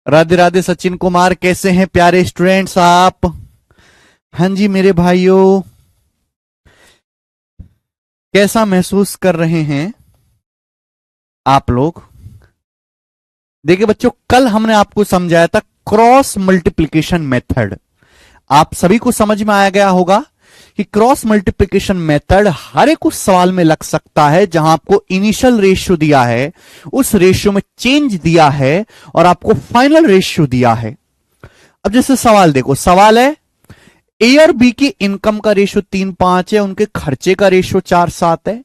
राधे राधे सचिन कुमार, कैसे हैं प्यारे स्टूडेंट्स आप? हाँ जी मेरे भाइयों, कैसा महसूस कर रहे हैं आप लोग? देखिए बच्चों, कल हमने आपको समझाया था क्रॉस मल्टीप्लिकेशन मेथड। आप सभी को समझ में आया गया होगा कि क्रॉस मल्टीप्लिकेशन मेथड हर एक उस सवाल में लग सकता है जहां आपको इनिशियल रेशियो दिया है, उस रेशियो में चेंज दिया है और आपको फाइनल रेशियो दिया है। अब जैसे सवाल देखो, सवाल है ए और बी की इनकम का रेशियो 3-5 है, उनके खर्चे का रेशियो 4-7 है।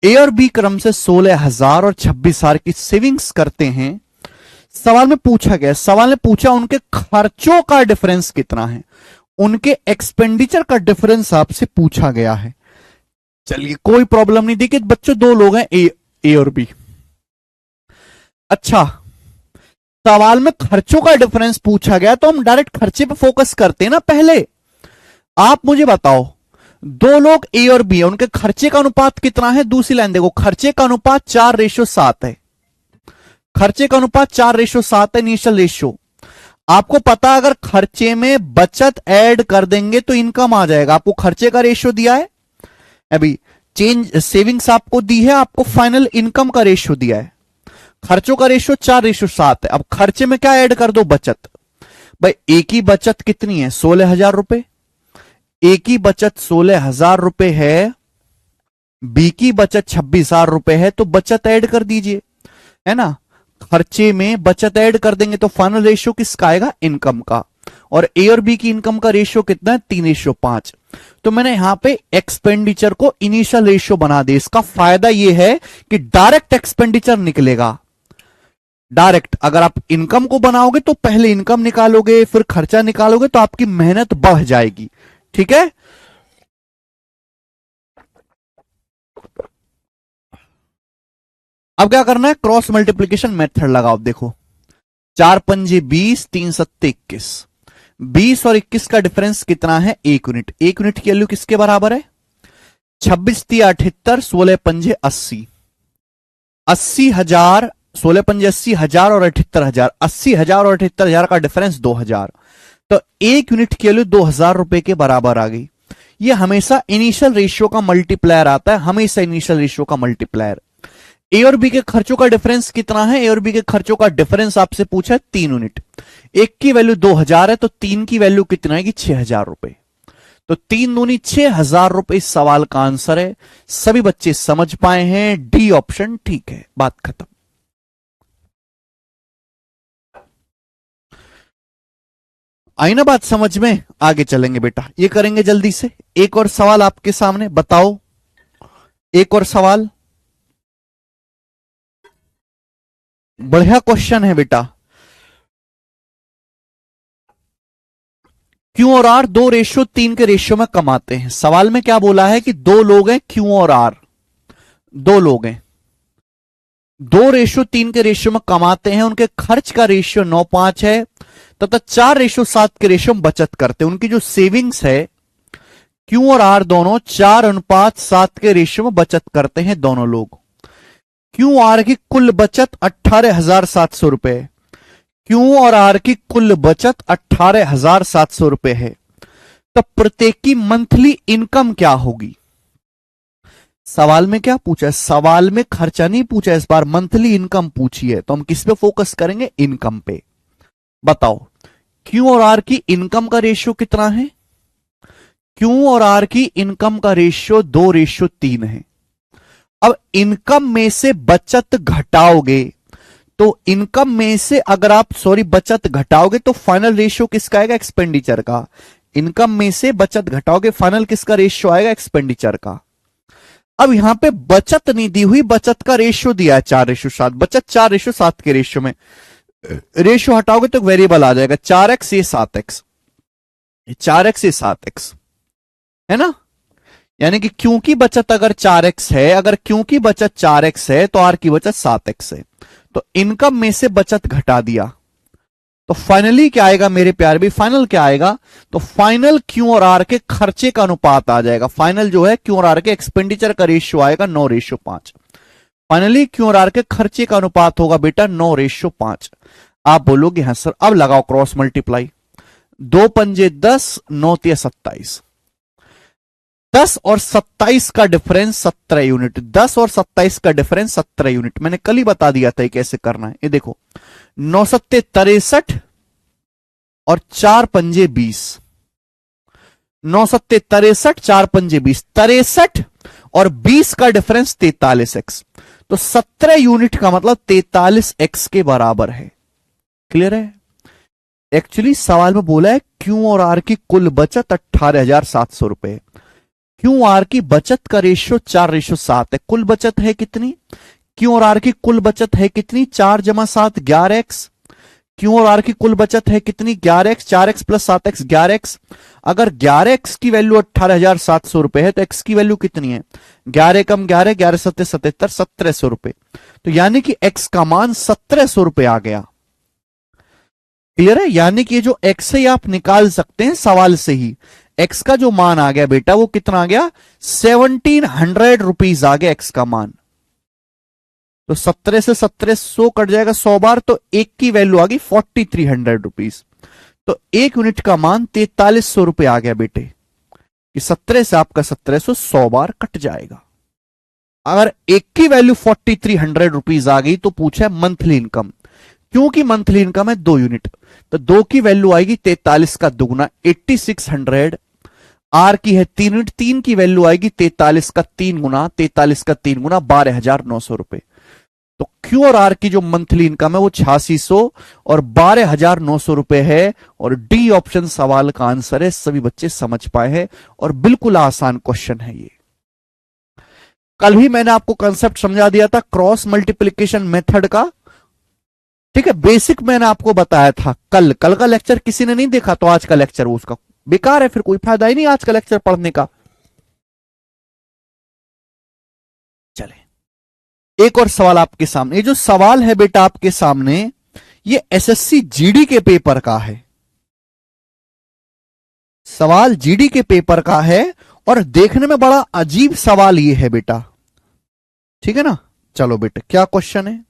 ए और बी क्रम से 16,000 और 26,000 की सेविंग्स करते हैं। सवाल में पूछा गया, सवाल ने पूछा उनके खर्चों का डिफरेंस कितना है, उनके एक्सपेंडिचर का डिफरेंस आपसे पूछा गया है। चलिए कोई प्रॉब्लम नहीं। देखिए बच्चों, दो लोग हैं ए और बी। अच्छा, सवाल में खर्चों का डिफरेंस पूछा गया तो हम डायरेक्ट खर्चे पे फोकस करते हैं ना पहले। आप मुझे बताओ, दो लोग ए और बी है, उनके खर्चे का अनुपात कितना है? दूसरी लाइन देखो, खर्चे का अनुपात 4:7 है। खर्चे का अनुपात 4:7 है इनिशियल रेशियो। आपको पता, अगर खर्चे में बचत ऐड कर देंगे तो इनकम आ जाएगा। आपको खर्चे का रेशियो दिया है, अभी चेंज सेविंग्स आपको दी है, आपको फाइनल इनकम का रेशियो दिया है। खर्चों का रेशियो 4:7 है। अब खर्चे में क्या ऐड कर दो? बचत। भाई ए की बचत कितनी है? 16,000 रुपए। ए की बचत 16,000 रुपए है, बी की बचत 26,000 रुपए है, तो बचत ऐड कर दीजिए, है ना। खर्चे में बचत ऐड कर देंगे तो फाइनल रेशियो किसका आएगा? इनकम का। और ए और बी की इनकम का रेशियो कितना है? 3:5। तो मैंने यहां पे एक्सपेंडिचर को इनिशियल रेशियो बना दिया। इसका फायदा यह है कि डायरेक्ट एक्सपेंडिचर निकलेगा। डायरेक्ट अगर आप इनकम को बनाओगे तो पहले इनकम निकालोगे, फिर खर्चा निकालोगे, तो आपकी मेहनत बढ़ जाएगी। ठीक है। अब क्या करना है? क्रॉस मल्टीप्लीकेशन मेथड लगाओ। देखो, 4×5 20, 3×7 21। 20 और 21 का डिफरेंस कितना है? 1 यूनिट। 1 यूनिट की वैल्यू किसके बराबर है? 26×3 78, 16×5 80। 80,000, 16×5 80,000 और 78,000। 80,000 और 78,000 का डिफरेंस 2,000। तो 1 यूनिट की वैल्यू 2,000 रुपए के बराबर आ गई। ये हमेशा इनिशियल रेशियो का मल्टीप्लायर आता है, हमेशा इनिशियल रेशियो का मल्टीप्लायर। ए और बी के खर्चों का डिफरेंस कितना है? ए और बी के खर्चों का डिफरेंस आपसे पूछा है 3 यूनिट। एक की वैल्यू 2,000 है, तो 3 की वैल्यू कितना है कि 6,000 रुपए। तो 3 दूनी 6,000 रुपए इस सवाल का आंसर है। सभी बच्चे समझ पाए हैं, डी ऑप्शन ठीक है। बात खत्म। आई ना बात समझ में? आगे चलेंगे बेटा, ये करेंगे जल्दी से। एक और सवाल आपके सामने, बताओ। एक और सवाल, बढ़िया क्वेश्चन है बेटा। क्यू और आर 2:3 के रेशियो में कमाते हैं। सवाल में क्या बोला है कि दो लोग हैं, क्यू और आर दो लोग हैं, 2:3 के रेशियो में कमाते हैं। उनके खर्च का रेशियो 9:5 है तथा 4:7 के रेशियो में बचत करते हैं। उनकी जो सेविंग्स है, क्यू और आर दोनों 4:7 के रेशियो में बचत करते हैं दोनों लोग। क्यू आर की कुल बचत 18,700 रुपए है। क्यू और आर की कुल बचत 18,700 रुपए है। तो प्रत्येक की मंथली इनकम क्या होगी? सवाल में क्या पूछा है? सवाल में खर्चा नहीं पूछा, इस बार मंथली इनकम पूछी है। तो हम किस पे फोकस करेंगे? इनकम पे। बताओ, क्यू और आर की इनकम का रेशियो कितना है? क्यू और आर की इनकम का रेशियो 2:3 है। अब इनकम में से बचत घटाओगे तो इनकम में से अगर आप बचत घटाओगे तो फाइनल रेशियो किसका आएगा? एक्सपेंडिचर का। इनकम में से बचत घटाओगे, फाइनल किसका रेशियो आएगा? एक्सपेंडिचर का। अब यहां पे बचत नहीं दी हुई, बचत का रेशियो दिया है 4:7। बचत 4:7 के रेशियो में, रेशियो हटाओगे तो वेरिएबल आ जाएगा 4x, ये 7x। 4x, ये 7x है ना। यानी कि क्यू की बचत अगर 4x है, अगर क्यू की बचत 4x है तो आर की बचत 7x है। तो इनकम में से बचत घटा दिया तो फाइनली क्या आएगा मेरे प्यार भी? फाइनल क्या आएगा? तो फाइनल क्यू और आर के खर्चे का अनुपात आ जाएगा। फाइनल जो है क्यू और आर के एक्सपेंडिचर का रेशियो आएगा 9:5। फाइनली क्यू और आर के खर्चे का अनुपात होगा बेटा 9:5। आप बोलोगे हाँ सर। अब लगाओ क्रॉस मल्टीप्लाई। 2 पंजे 10, 9 तिया 27। 10 और 27 का डिफरेंस 17 यूनिट। 10 और 27 का डिफरेंस 17 यूनिट। मैंने कल ही बता दिया था कैसे करना है। ये देखो, 9 सत्ते 63 और 4 पंजे 20। 9 सत्ते 63, 4 पंजे 20, 63 और 20 का डिफरेंस 43x। तो 17 यूनिट का मतलब 43x के बराबर है। क्लियर है? एक्चुअली सवाल में बोला है क्यू और आर की कुल बचत 18,700 रुपए। क्यू आर की बचत का रेशियो 4:7 है। कुल बचत है कितनी? क्यू और आर की कुल बचत है कितनी? 4 जमा 7 11x। क्यू और आर की कुल बचत है कितनी? 11x। 4x plus 7x 11x। अगर 11x की वैल्यू 18,700 रुपए है तो x की वैल्यू कितनी है? 11 कम 11, 11 सत्ते 77, 1700 रुपए। तो यानी कि x का मान 1700 रुपए आ गया। क्लियर है? यानी कि जो x है आप निकाल सकते हैं सवाल से ही। x का जो मान आ गया बेटा वो कितना आ गया? 1700 रुपीज आ गया x का मान। तो 17 से 1700 कट जाएगा 100 बार, तो एक की वैल्यू आ गई 4300 रुपीज। तो एक यूनिट का मान 4300 रुपए आ गया बेटे। कि 17 से आपका 1700 100 बार कट जाएगा। अगर एक की वैल्यू 4300 रुपीज आ गई तो पूछा है मंथली इनकम। क्योंकि मंथली इनकम है 2 यूनिट, तो 2 की वैल्यू आएगी 43 का दुगुना 8600। आर की है 3 यूनिट, 3 की वैल्यू आएगी 43 का 3 गुना, 43 का 3 गुना 12,900 रुपए। तो क्यू और आर की जो मंथली इनकम है वो 8600 और 12,900 रुपए है। और डी ऑप्शन सवाल का आंसर है। सभी बच्चे समझ पाए हैं और बिल्कुल आसान क्वेश्चन है ये। कल भी मैंने आपको कंसेप्ट समझा दिया था क्रॉस मल्टीप्लीकेशन मेथड का। ठीक है, बेसिक मैंने आपको बताया था। कल का लेक्चर किसी ने नहीं देखा तो आज का लेक्चर वो उसका बेकार है, फिर कोई फायदा ही नहीं आज का लेक्चर पढ़ने का। चले एक और सवाल आपके सामने। ये जो सवाल है बेटा आपके सामने ये एसएससी जीडी के पेपर का है। सवाल जीडी के पेपर का है और देखने में बड़ा अजीब सवाल ये है बेटा। ठीक है ना? चलो बेटा क्या क्वेश्चन है?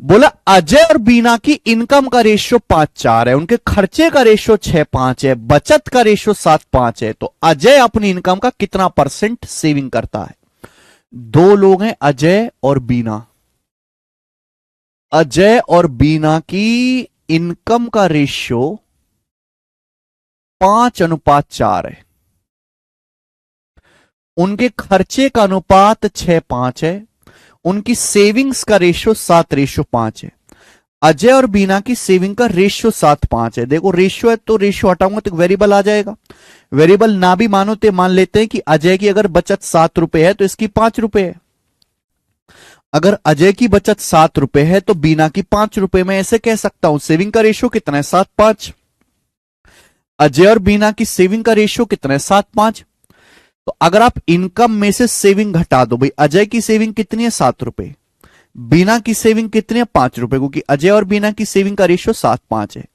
बोला अजय और बीना की इनकम का रेशियो 5:4 है, उनके खर्चे का रेशियो 6:5 है, बचत का रेशियो 7:5 है। तो अजय अपनी इनकम का कितना परसेंट सेविंग करता है? दो लोग हैं अजय और बीना। अजय और बीना की इनकम का रेशियो 5:4 है। उनके खर्चे का अनुपात 6:5 है। उनकी सेविंग्स का रेशियो 7:5 है। अजय और बीना की सेविंग का रेशियो 7:5 है। देखो रेशियो है तो रेशियो हटाऊंगा तो वेरिएबल आ जाएगा। वेरिएबल ना भी मानो तो मान लेते हैं कि अजय की अगर बचत 7 रुपए है तो इसकी 5 रुपए है। अगर अजय की बचत 7 रुपए है तो बीना की 5 रुपए। मैं ऐसे कह सकता हूं सेविंग का रेशियो कितना है? 7:5। अजय और बीना की सेविंग का रेशियो कितना है? 7:5। तो अगर आप इनकम में से सेविंग घटा दो, भाई अजय की सेविंग कितनी है? 7 रुपए। बीना की सेविंग कितनी है? 5 रुपए, क्योंकि अजय और बीना की सेविंग का रेशियो 7:5 है।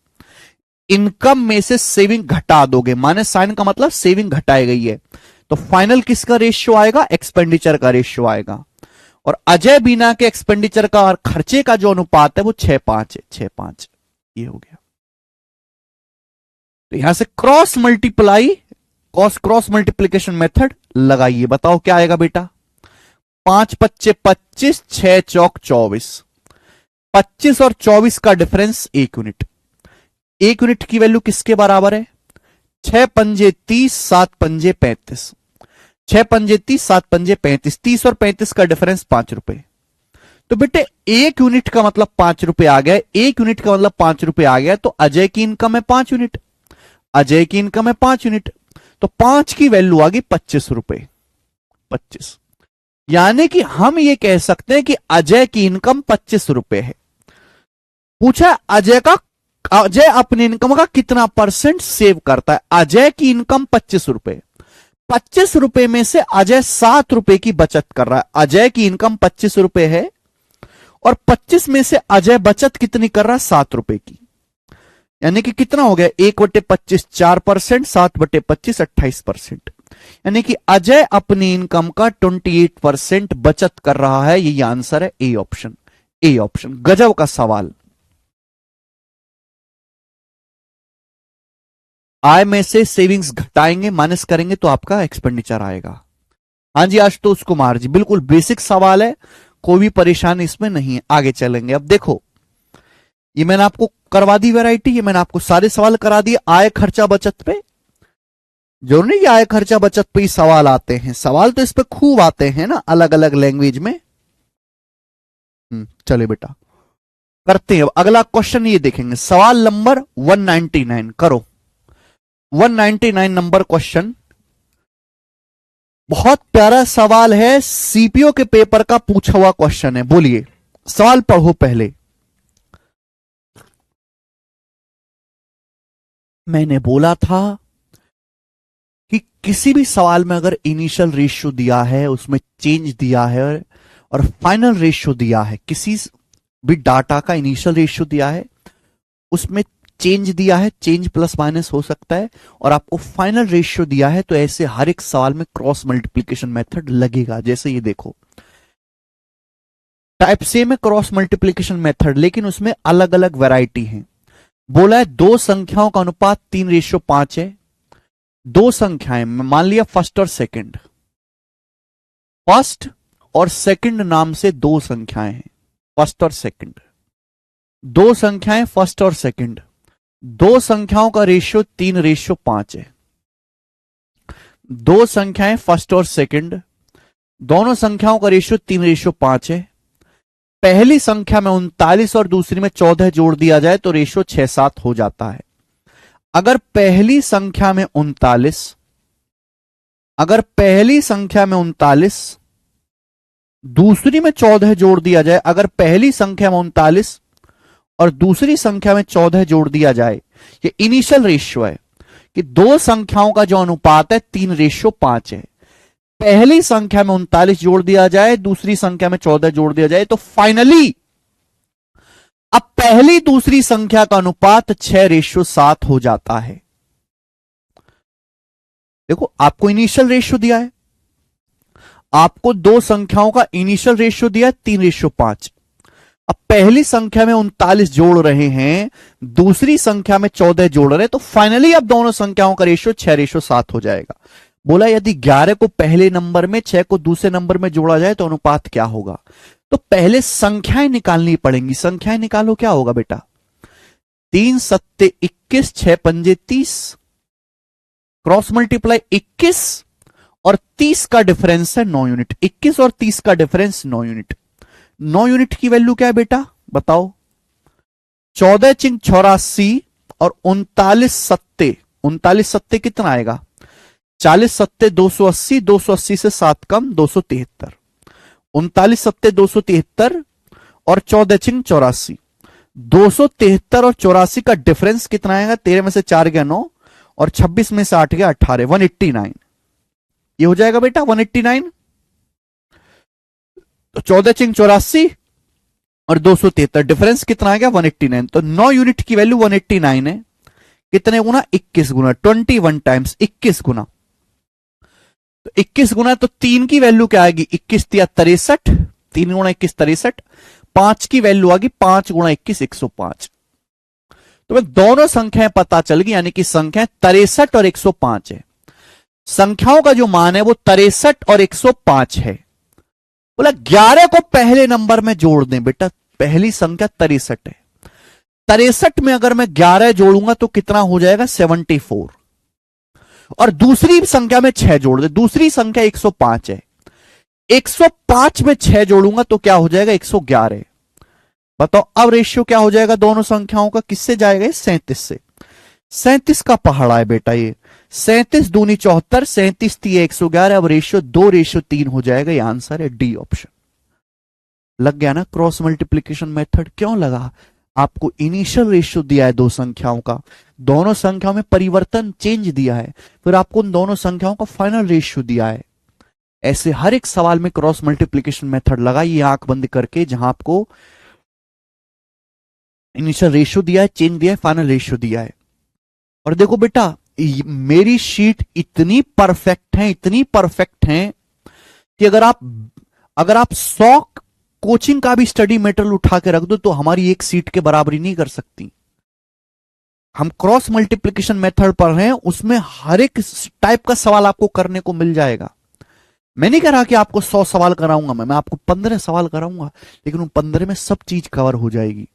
इनकम में से सेविंग घटा दोगे, माने साइन का मतलब सेविंग घटाई गई है, तो फाइनल किसका रेशियो आएगा? एक्सपेंडिचर का रेशियो आएगा। और अजय बीना के एक्सपेंडिचर का और खर्चे का जो अनुपात है वो 6:5 है। 6:5 ये हो गया। तो यहां से क्रॉस मल्टीप्लीकेशन मेथड लगाइए। बताओ क्या आएगा बेटा? 5×5 = 25, 6×4 = 24। 25 और 24 का डिफरेंस 1 यूनिट। 1 यूनिट की वैल्यू किसके बराबर है? 6×5 = 30, 7×5 = 35। 6×5 = 30, 7×5 = 35। 30 और 35 का डिफरेंस 5 रुपए। तो बेटे 1 यूनिट का मतलब 5 रुपए आ गया। 1 यूनिट का मतलब 5 रुपए आ गया। तो अजय की इनकम है 5 यूनिट। अजय की इनकम है 5 यूनिट। तो 5 की वैल्यू आ गई 25 रुपए। 25, यानी कि हम ये कह सकते हैं कि अजय की इनकम 25 रुपए है। पूछा अजय अपनी इनकम का कितना परसेंट सेव करता है? अजय की इनकम 25 रुपए। 25 रुपए में से अजय 7 रुपए की बचत कर रहा है। अजय की इनकम 25 रुपए है और 25 में से अजय बचत कितनी कर रहा है? 7 रुपए की। यानी कि कितना हो गया? 1/25 4%, 7/25 28%। यानी कि अजय अपनी इनकम का 28% बचत कर रहा है। ये आंसर है ए ऑप्शन। ए ऑप्शन गजब का सवाल। आय में से सेविंग्स घटाएंगे, माइनस करेंगे तो आपका एक्सपेंडिचर आएगा। हाँ जी आशुतोष कुमार जी, बिल्कुल बेसिक सवाल है, कोई भी परेशानी इसमें नहीं है। आगे चलेंगे। अब देखो, ये मैंने आपको करवा दी वैरायटी, ये मैंने आपको सारे सवाल करा दिए आय खर्चा बचत पे। जो नहीं कि आय खर्चा बचत पे ही सवाल आते हैं, सवाल तो इस पे खूब आते हैं ना, अलग अलग लैंग्वेज में। चलिए बेटा करते हैं। अब अगला क्वेश्चन ये देखेंगे, सवाल नंबर 199 करो। 199 नंबर क्वेश्चन, बहुत प्यारा सवाल है, सीपीओ के पेपर का पूछा हुआ क्वेश्चन है। बोलिए, सवाल पढ़ो पहले। मैंने बोला था कि किसी भी सवाल में अगर इनिशियल रेशियो दिया है, उसमें चेंज दिया है और फाइनल रेशियो दिया है, किसी भी डाटा का इनिशियल रेशियो दिया है, उसमें चेंज दिया है, चेंज प्लस माइनस हो सकता है, और आपको फाइनल रेशियो दिया है, तो ऐसे हर एक सवाल में क्रॉस मल्टीप्लीकेशन मेथड लगेगा। जैसे ये देखो, टाइप सेम है क्रॉस मल्टीप्लीकेशन मेथड, लेकिन उसमें अलग अलग वैरायटी है। बोला है दो संख्याओं का अनुपात 3:5 है। दो संख्याएं, मान लिया फर्स्ट और सेकंड, फर्स्ट और सेकंड नाम से दो संख्याएं हैं, फर्स्ट और सेकंड, दो संख्याएं फर्स्ट और सेकंड, दो संख्याओं का रेशियो 3:5 है। दो संख्याएं फर्स्ट और सेकंड, दोनों संख्याओं का रेशियो 3:5 है। पहली संख्या में 39 और दूसरी में 14 जोड़ दिया जाए तो रेशियो 6-7 हो जाता है। अगर पहली संख्या में 39, अगर पहली संख्या में 39 दूसरी में 14 जोड़ दिया जाए, अगर पहली संख्या में 39 और दूसरी संख्या में 14 जोड़ दिया जाए, ये इनिशियल रेशियो है कि दो संख्याओं का जो अनुपात है 3:5 है। पहली संख्या में 39 जोड़ दिया जाए, दूसरी संख्या में 14 जोड़ दिया जाए, तो फाइनली अब पहली दूसरी संख्या का अनुपात 6:7 हो जाता है। देखो, आपको इनिशियल रेशियो दिया है, आपको दो संख्याओं का इनिशियल रेशियो दिया है 3:5। अब पहली संख्या में 39 जोड़ रहे हैं, दूसरी संख्या में 14 जोड़ रहे हैं, तो फाइनली अब दोनों संख्याओं का रेशियो 6:7 हो जाएगा। बोला यदि 11 को पहले नंबर में, 6 को दूसरे नंबर में जोड़ा जाए तो अनुपात क्या होगा? तो पहले संख्याएं निकालनी पड़ेंगी। संख्याएं निकालो, क्या होगा बेटा? 3 सत्ते 21, 6 पंजे 30, क्रॉस मल्टीप्लाई 21 और 30 का डिफरेंस है 9 यूनिट। 21 और 30 का डिफरेंस 9 यूनिट। 9 यूनिट की वैल्यू क्या है बेटा, बताओ? 14 चिंग 84 और 39 सत्ते, 39 सत्ते कितना आएगा? 40 सत्ते 280, 280 से 7 कम 273। 39 सत्ते 273 और 14 चिंग 84, 273 और 84 का डिफरेंस कितना आएगा? 13 में से 4 गया 9 और 26 में से 8 गया 18, 189। ये हो जाएगा बेटा 189। तो 14 चिंग 84 और 273, डिफरेंस कितना आ गया? 189। तो 9 यूनिट की वैल्यू 189 है। कितने गुना? 21 गुना, 21 टाइम्स 21 गुना। तो 21 गुना तो 3 की वैल्यू क्या आएगी? 21 तिया 63, 3 गुना 21 63। 5 की वैल्यू आ गई 5 गुना 21 105। तो दोनों संख्याएं पता चल गई, यानी कि संख्या 63 और 105 है। संख्याओं का जो मान है वो 63 और 105 है। बोला 11 को पहले नंबर में जोड़ दें बेटा। पहली संख्या 63 है, 63 में अगर मैं 11 जोड़ूंगा तो कितना हो जाएगा? 74। और दूसरी संख्या में 6 जोड़ दे, दूसरी संख्या 105 है, 105 में 6 जोड़ूंगा तो क्या हो जाएगा? 111। बताओ अब रेशियो क्या हो जाएगा दोनों संख्याओं का? किससे जाएगा? 37 से। 37 का पहाड़ा है बेटा ये। 37 दूनी 74, 37 ती 111। अब रेशियो 2:3 हो जाएगा। ये आंसर है डी ऑप्शन। लग गया ना क्रॉस मल्टीप्लीकेशन मेथड? क्यों लगा? आपको इनिशियल रेशियो दिया है दो संख्याओं का, दोनों संख्याओं में परिवर्तन चेंज दिया है, फिर आपको उन दोनों संख्याओं का फाइनल रेशियो दिया है। ऐसे हर एक सवाल में क्रॉस मल्टीप्लीकेशन मेथड लगाइए आंख बंद करके, जहां आपको इनिशियल रेशियो दिया है, चेंज दिया है, फाइनल रेशियो दिया है। और देखो बेटा, मेरी शीट इतनी परफेक्ट है, इतनी परफेक्ट है कि अगर आप 100 कोचिंग का भी स्टडी मटेरियल उठा के रख दो तो हमारी एक सीट के बराबरी नहीं कर सकती। हम क्रॉस मल्टीप्लिकेशन मेथड पढ़ रहे हैं, उसमें हर एक टाइप का सवाल आपको करने को मिल जाएगा। मैं नहीं कह रहा कि आपको 100 सवाल कराऊंगा, मैं आपको 15 सवाल कराऊंगा, लेकिन उन 15 में सब चीज कवर हो जाएगी।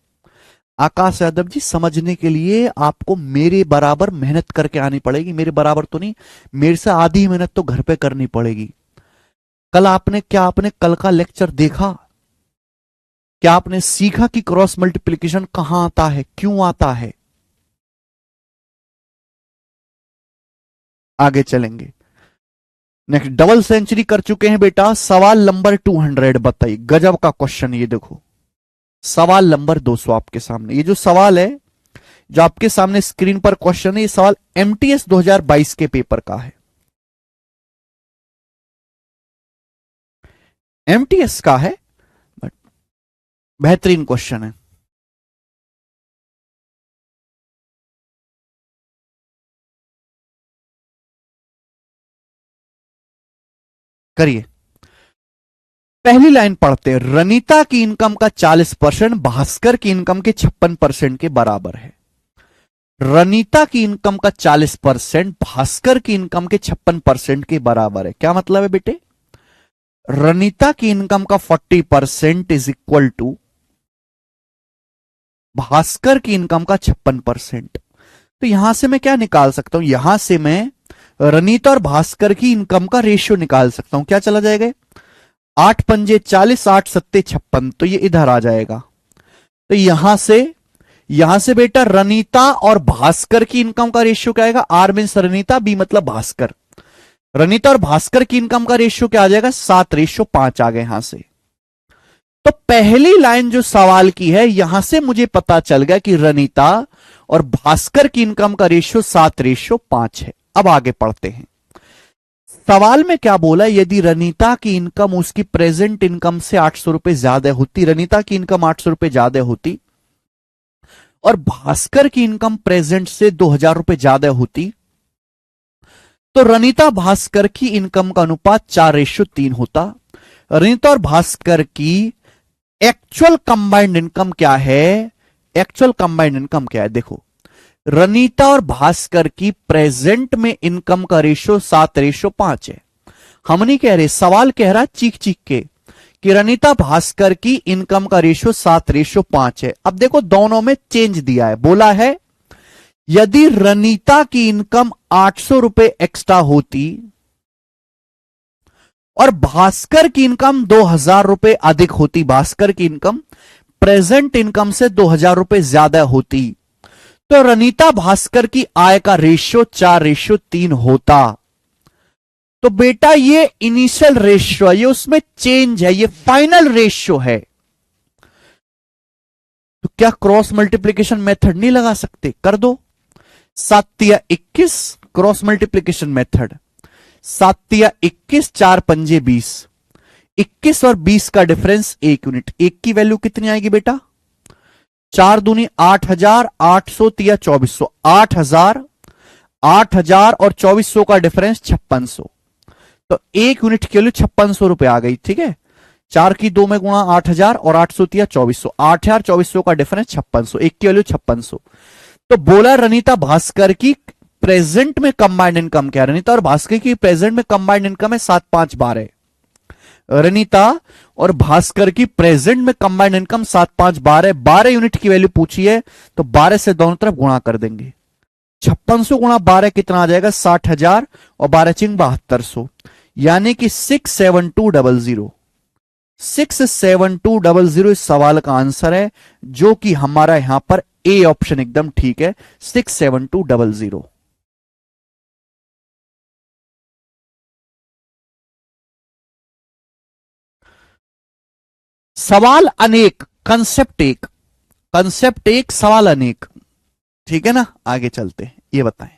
आकाश यादव जी, समझने के लिए आपको मेरे बराबर मेहनत करके आनी पड़ेगी। मेरे बराबर तो नहीं, मेरे से आधी मेहनत तो घर पे करनी पड़ेगी। आपने कल का लेक्चर देखा? क्या आपने सीखा कि क्रॉस मल्टीप्लिकेशन कहां आता है, क्यों आता है? आगे चलेंगे। नेक्स्ट, डबल सेंचुरी कर चुके हैं बेटा। सवाल नंबर 200 बताइए। गजब का क्वेश्चन, ये देखो सवाल नंबर 200 आपके सामने। ये जो सवाल है, जो आपके सामने स्क्रीन पर क्वेश्चन है, ये सवाल एमटीएस 2022 के पेपर का है। एमटीएस का है, बट बेहतरीन क्वेश्चन है। करिए। पहली लाइन पढ़ते हैं। रनीता की इनकम का 40% भास्कर की इनकम के 56% के बराबर है। रनीता की इनकम का 40% भास्कर की इनकम के 56% के बराबर है। क्या मतलब है बेटे? रनीता की इनकम का 40% इज इक्वल टू भास्कर की इनकम का 56%। तो यहां से मैं क्या निकाल सकता हूं? यहां से मैं रनीता और भास्कर की इनकम का रेशियो निकाल सकता हूं। क्या चला जाएगा? 8 पंजे 40, 8 सत्ते 56, तो ये इधर आ जाएगा। तो यहां से बेटा रनीता और भास्कर की इनकम का रेशियो क्या आएगा? आर मीन्स रनीता, बी मतलब भास्कर। रनीता और भास्कर की इनकम का रेशियो क्या आ जाएगा? 7:5 आ गए यहां से। तो पहली लाइन जो सवाल की है, यहां से मुझे पता चल गया कि रनीता और भास्कर की इनकम का रेशियो 7:5 है। अब आगे पढ़ते हैं। सवाल में क्या बोला? यदि रनीता की इनकम उसकी प्रेजेंट इनकम से 800 रुपए ज्यादा होती, रनीता की इनकम 800 रुपए ज्यादा होती और भास्कर की इनकम प्रेजेंट से 2000 रुपए ज्यादा होती, तो रनीता भास्कर की इनकम का अनुपात 4:3 होता। रनीता और भास्कर की एक्चुअल कंबाइंड इनकम क्या है? एक्चुअल कंबाइंड इनकम क्या है? देखो, रनीता और भास्कर की प्रेजेंट में इनकम का रेशियो 7:5 है। हम नहीं कह रहे, सवाल कह रहा चीख चीख के कि रनीता भास्कर की इनकम का रेशियो 7:5 है। अब देखो, दोनों में चेंज दिया है। बोला है यदि रनीता की इनकम 800 रुपए एक्स्ट्रा होती और भास्कर की इनकम 2000 रुपए अधिक होती, भास्कर की इनकम प्रेजेंट इनकम से 2000 रुपए ज्यादा होती, तो रनीता भास्कर की आय का रेशियो 4:3 होता। तो बेटा ये इनिशियल रेशियो है, ये उसमें चेंज है, ये फाइनल रेशियो है। तो क्या क्रॉस मल्टीप्लीकेशन मेथड नहीं लगा सकते? कर दो। 7×21 क्रॉस मल्टीप्लीकेशन मेथड। 7×21 4 पंजे 20। 21 और 20 का डिफरेंस 1 यूनिट। 1 की वैल्यू कितनी आएगी बेटा? 4 दूनी 8000, 800 तिया 2400। 8000, 8000 और 2400 का डिफरेंस 5600। तो 1 यूनिट की वैल्यू 5600 रुपए आ गई। ठीक है, 4 की 2 में गुणा 8000 और 800 तिया 2400। 8000 2400 का डिफरेंस 5600, 1 की वैल्यू 5600। तो बोला रनीता भास्कर की प्रेजेंट में कंबाइंड इनकम क्या? रनीता और भास्कर की प्रेजेंट में कंबाइंड इनकम है 7,5,12। रनीता और भास्कर की प्रेजेंट में कंबाइंड इनकम 7,5,12। 12 यूनिट की वैल्यू पूछी है, तो 12 से दोनों तरफ गुणा कर देंगे। 5600 गुणा 12 कितना आ जाएगा? 60,000 और 12 चिंग 7200, यानी कि 67200। 67200 इस सवाल का आंसर है, जो कि हमारा यहां पर ए ऑप्शन एकदम ठीक है, 67200। सवाल अनेक, कंसेप्ट एक सवाल अनेक। ठीक है ना, आगे चलते हैं। ये बताएं।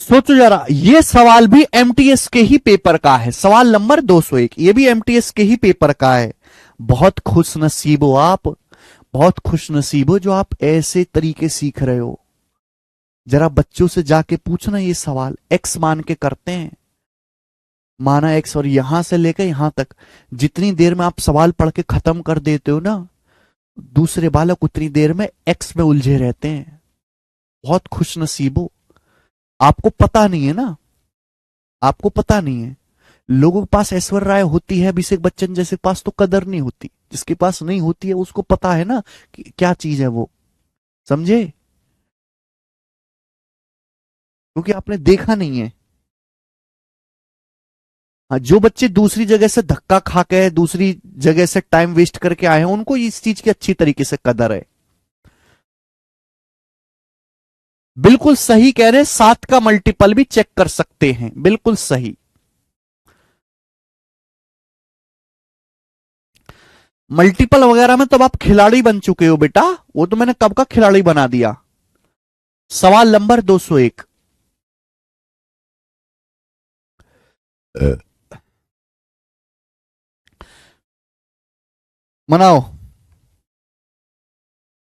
सोचो जरा, ये सवाल भी एमटीएस के ही पेपर का है। सवाल नंबर 201, ये भी एमटीएस के ही पेपर का है। बहुत खुश नसीब हो आप, बहुत खुश नसीब हो जो आप ऐसे तरीके सीख रहे हो। जरा बच्चों से जाके पूछना, ये सवाल एक्स मान के करते हैं। माना एक्स, और यहां से लेकर यहां तक जितनी देर में आप सवाल पढ़ के खत्म कर देते हो ना, दूसरे बालक उतनी देर में एक्स में उलझे रहते हैं। बहुत खुश नसीब हो। आपको पता नहीं है ना, आपको पता नहीं है। लोगों के पास ऐश्वर्या राय होती है, अभिषेक बच्चन जैसे के पास तो कदर नहीं होती, जिसके पास नहीं होती है उसको पता है ना कि क्या चीज है वो, समझे? क्योंकि आपने देखा नहीं है। हाँ, जो बच्चे दूसरी जगह से धक्का खा के दूसरी जगह से टाइम वेस्ट करके आए हैं, उनको इस चीज की अच्छी तरीके से कदर है। बिल्कुल सही कह रहे हैं, 7 का मल्टीपल भी चेक कर सकते हैं, बिल्कुल सही। मल्टीपल वगैरह में तो आप खिलाड़ी बन चुके हो बेटा, वो तो मैंने कब का खिलाड़ी बना दिया। सवाल नंबर 201। मनाओ।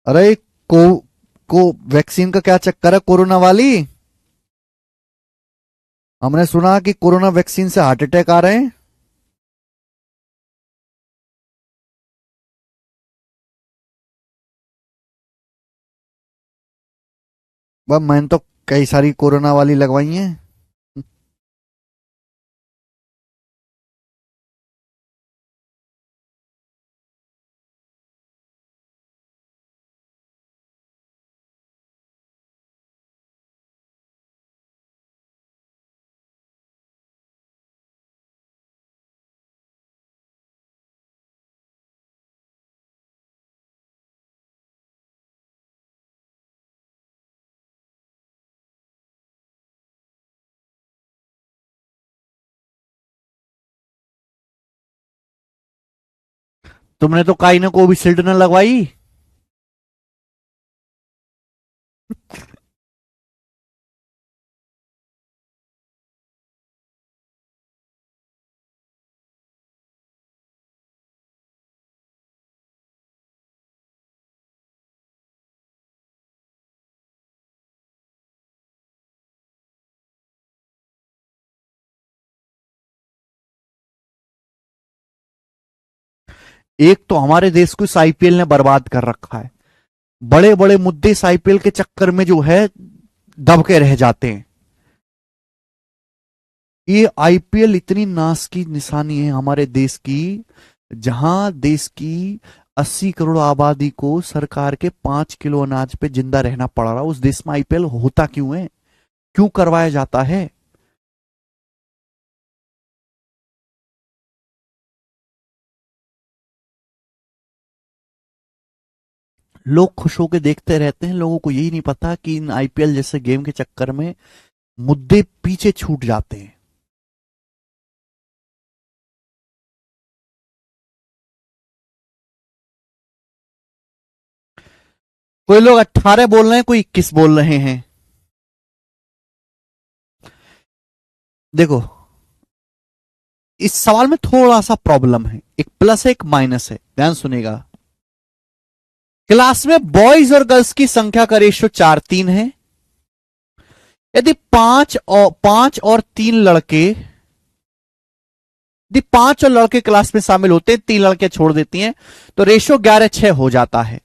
अरे को वैक्सीन का क्या चक्कर है कोरोना वाली? हमने सुना कि कोरोना वैक्सीन से हार्ट अटैक आ रहे हैं। वह मैंने तो कई सारी कोरोना वाली लगवाई हैं। तुमने तो काई ने कोविशील्ड न लगवाई। एक तो हमारे देश को इस आईपीएल ने बर्बाद कर रखा है। बड़े बड़े मुद्दे इस आईपीएल के चक्कर में जो है दब के रह जाते हैं। ये आईपीएल इतनी नाश की निशानी है हमारे देश की, जहां देश की 80 करोड़ आबादी को सरकार के 5 किलो अनाज पे जिंदा रहना पड़ रहा, उस देश में आईपीएल होता क्यों है? क्यों करवाया जाता है? लोग खुश होकर देखते रहते हैं, लोगों को यही नहीं पता कि इन आईपीएल जैसे गेम के चक्कर में मुद्दे पीछे छूट जाते हैं। कोई लोग 18 बोल रहे हैं, कोई 21 बोल रहे हैं। देखो, इस सवाल में थोड़ा सा प्रॉब्लम है, एक प्लस है एक माइनस है, ध्यान सुनेगा। क्लास में बॉयज और गर्ल्स की संख्या का रेशियो 4:3 है। यदि पांच और तीन लड़के, यदि 5 और लड़के क्लास में शामिल होते हैं, 3 लड़के छोड़ देती हैं, तो रेशियो 11:6 हो जाता है।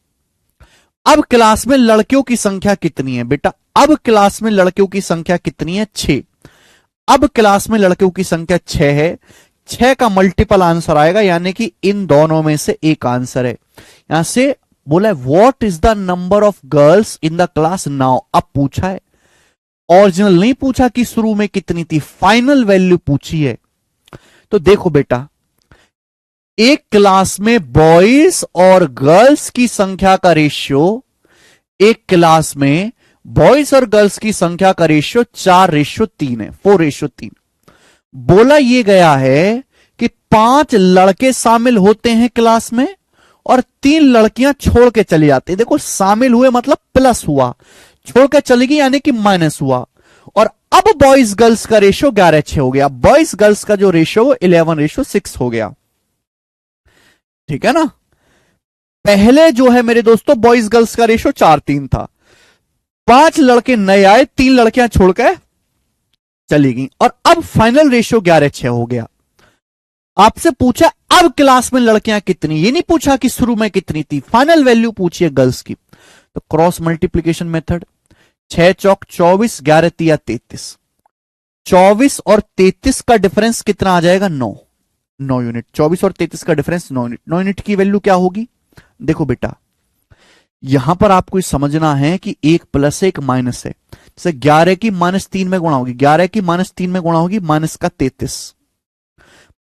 अब क्लास में लड़कियों की संख्या कितनी है बेटा? अब क्लास में लड़कियों की संख्या कितनी है? 6। अब क्लास में लड़कियों की संख्या 6 है। 6 का मल्टीपल आंसर आएगा, यानी कि इन दोनों में से एक आंसर है। यहां से बोला है what is the number of girls in the class now. अब पूछा है, ओरिजिनल नहीं पूछा कि शुरू में कितनी थी, फाइनल वैल्यू पूछी है। तो देखो बेटा, एक क्लास में बॉयज और गर्ल्स की संख्या का रेशियो, एक क्लास में बॉयज और गर्ल्स की संख्या का रेशियो 4:3 है, 4:3। बोला यह गया है कि 5 लड़के शामिल होते हैं क्लास में और 3 लड़कियां छोड़ के चली जाती है। देखो, शामिल हुए मतलब प्लस हुआ, छोड़ के चली गई यानी कि माइनस हुआ। और अब बॉयज गर्ल्स का रेशियो 11:6 हो गया। बॉयज गर्ल्स का जो रेशियो 11:6 हो गया। ठीक है ना? पहले जो है मेरे दोस्तों, बॉयज गर्ल्स का रेशियो 4:3 था। 5 लड़के नए आए, 3 लड़कियां छोड़ के चली गई। और अब फाइनल रेशियो 11:6 हो गया। आपसे पूछा अब क्लास में लड़कियां कितनी, ये नहीं पूछा कि शुरू में कितनी थी, फाइनल वैल्यू पूछी है गर्ल्स की। तो क्रॉस मल्टीप्लीकेशन मेथड, 6 चौक 24, 11 तिया 33, 24 और 33 का डिफरेंस कितना आ जाएगा, 9, 9 यूनिट। 24 और 33 का डिफरेंस 9 यूनिट। 9 यूनिट की वैल्यू क्या होगी, देखो बेटा यहां पर आपको समझना है कि 1 प्लस 1 माइनस है। जैसे 11 की -3 में गुणा होगी, 11 की -3 में गुणा होगी माइनस का 33,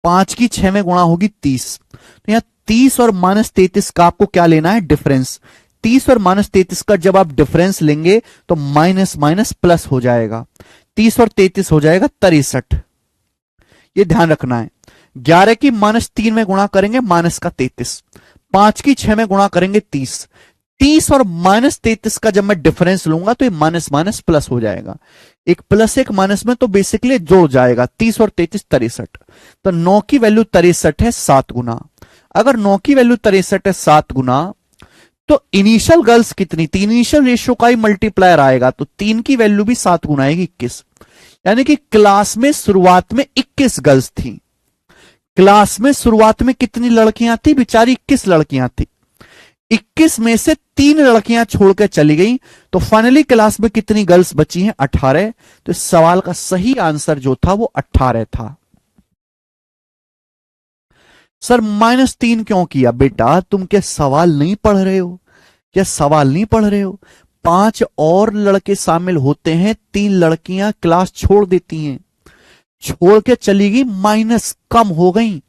5 की 6 में गुणा होगी 30। तो यहां 30 और -33 का आपको क्या लेना है, डिफरेंस। 30 और -33 का जब आप डिफरेंस लेंगे तो माइनस माइनस प्लस हो जाएगा, 30 और 33 हो जाएगा 63। ये ध्यान रखना है। 11 की -3 में गुणा करेंगे माइनस का 33, 5 की 6 में गुणा करेंगे 30, 30 और -33 का जब मैं डिफरेंस लूंगा तो ये माइनस माइनस प्लस हो जाएगा। एक प्लस एक माइनस में तो बेसिकली जोड़ जाएगा, 30 और 33 63। तो 9 की वैल्यू 63 है 7 गुना। अगर 9 की वैल्यू 63 है 7 गुना, तो इनिशियल गर्ल्स कितनी थी, इनिशियल रेशियो का ही मल्टीप्लायर आएगा, तो 3 की वैल्यू भी 7 गुना आएगी 21। यानी कि क्लास में शुरुआत में 21 गर्ल्स थी। क्लास में शुरुआत में कितनी लड़कियां थी, बेचारी 21 लड़कियां थी। 21 में से 3 लड़कियां छोड़कर चली गई, तो फाइनली क्लास में कितनी गर्ल्स बची हैं, 18। तो इस सवाल का सही आंसर जो था वो 18 था। सर -3 क्यों किया, बेटा तुम क्या सवाल नहीं पढ़ रहे हो, क्या सवाल नहीं पढ़ रहे हो। 5 और लड़के शामिल होते हैं, 3 लड़कियां क्लास छोड़ देती हैं, छोड़ के चली गई, माइनस कम हो गई।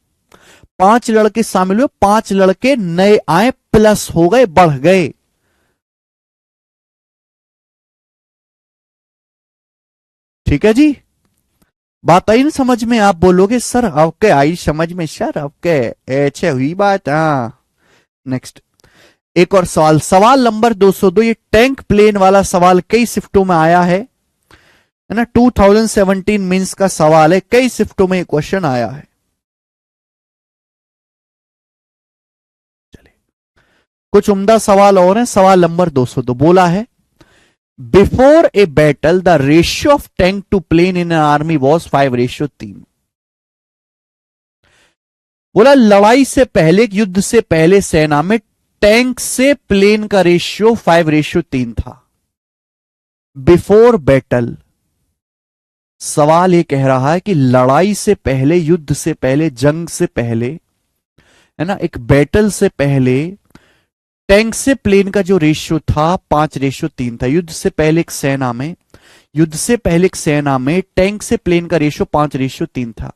5 लड़के शामिल हुए, 5 लड़के नए आए, प्लस हो गए, बढ़ गए। ठीक है जी, बात आई ना समझ में। आप बोलोगे सर आपके आई समझ में, सर आपके ऐसे हुई बात। हाँ, नेक्स्ट एक और सवाल, सवाल नंबर 202। ये टैंक प्लेन वाला सवाल कई शिफ्टों में आया है ना, 2017 मींस का सवाल है, कई शिफ्टों में क्वेश्चन आया है। चलिए कुछ उम्दा सवाल और हैं। सवाल नंबर 202 बोला है, before a battle the ratio of tank to plane in an army was 5:3। बोला लड़ाई से पहले, युद्ध से पहले सेना में टैंक से प्लेन का रेशियो 5:3 था। बिफोर बैटल, सवाल ये कह रहा है कि लड़ाई से पहले, युद्ध से पहले, जंग से पहले, है ना, एक बैटल से पहले टैंक से प्लेन का जो रेशियो था 5:3 था। युद्ध से पहले एक सेना में, युद्ध से पहले एक सेना में टैंक से प्लेन का रेशियो 5:3 था।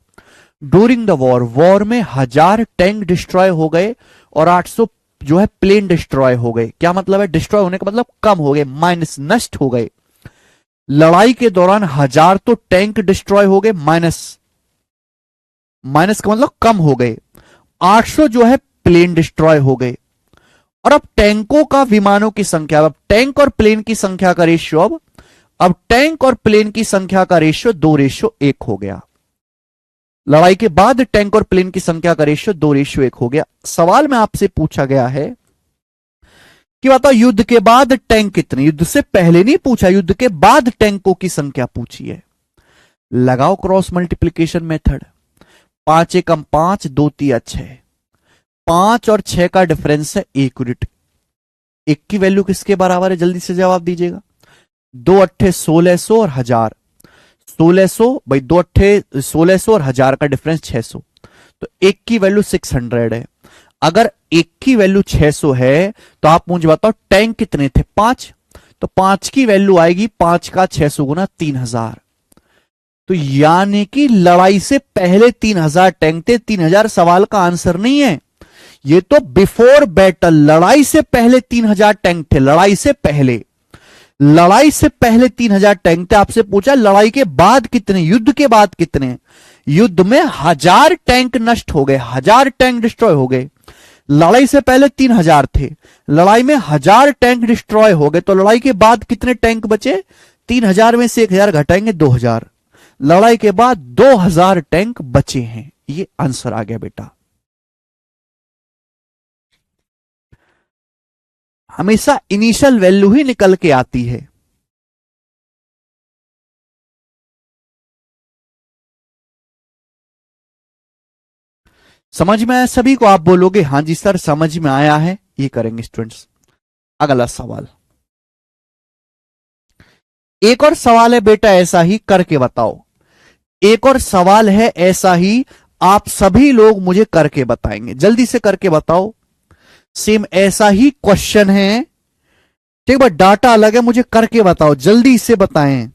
ड्यूरिंग द वॉर, वॉर में 1000 टैंक डिस्ट्रॉय हो गए और 800 जो है प्लेन डिस्ट्रॉय हो गए। क्या मतलब है, डिस्ट्रॉय होने का मतलब कम हो गए, माइनस नष्ट हो गए। लड़ाई के दौरान 1000 तो टैंक डिस्ट्रॉय हो गए, माइनस, माइनस का मतलब कम हो गए। 800 जो है प्लेन डिस्ट्रॉय हो गए। और अब टैंकों का विमानों की संख्या, अब टैंक और प्लेन की संख्या का रेशियो, अब टैंक और प्लेन की संख्या का रेशियो 2:1 हो गया। लड़ाई के बाद टैंक और प्लेन की संख्या का रेशियो 2:1 हो गया। सवाल में आपसे पूछा गया है कि बताओ युद्ध के बाद टैंक कितने, युद्ध से पहले नहीं पूछा, युद्ध के बाद टैंकों की संख्या पूछी है। लगाओ क्रॉस मल्टीप्लीकेशन मेथड, 5 एकम 5, 2 तिया 6, 5 और 6 का डिफरेंस है 1 यूनिट। 1 की वैल्यू किसके बराबर है, जल्दी से जवाब दीजिएगा। 2 अट्ठे 1600 और 1000, 1600 भाई, 2 अट्ठे 1600 और 1000 का डिफरेंस 600। तो 1 की वैल्यू 600 है। अगर 1 की वैल्यू 600 है तो आप मुझे बताओ टैंक कितने थे, 5। तो 5 की वैल्यू आएगी 5 का 600 गुना 3000। तो यानी कि लड़ाई से पहले 3000 टैंक थे। 3000 सवाल का आंसर नहीं है, ये तो बिफोर बैटल, लड़ाई से पहले 3000 टैंक थे। लड़ाई से पहले, लड़ाई से पहले 3000 टैंक थे। आपसे पूछा लड़ाई के बाद कितने, युद्ध के बाद कितने, युद्ध में 1000 टैंक नष्ट हो गए, 1000 टैंक डिस्ट्रॉय हो गए। लड़ाई से पहले 3000 थे, लड़ाई में 1000 टैंक डिस्ट्रॉय हो गए, तो लड़ाई के बाद कितने टैंक बचे, 3000 में से 1000 घटाएंगे 2000, लड़ाई के बाद 2000 टैंक बचे हैं। ये आंसर आ गया बेटा। हमेशा इनिशियल वैल्यू ही निकल के आती है। समझ में आया सभी को? आप बोलोगे हां जी सर समझ में आया है, ये करेंगे स्टूडेंट्स। अगला सवाल, एक और सवाल है बेटा ऐसा ही, करके बताओ। एक और सवाल है ऐसा ही, आप सभी लोग मुझे करके बताएंगे, जल्दी से करके बताओ। सेम ऐसा ही क्वेश्चन है, ठीक है, डाटा अलग है, मुझे करके बताओ, जल्दी से बताएं।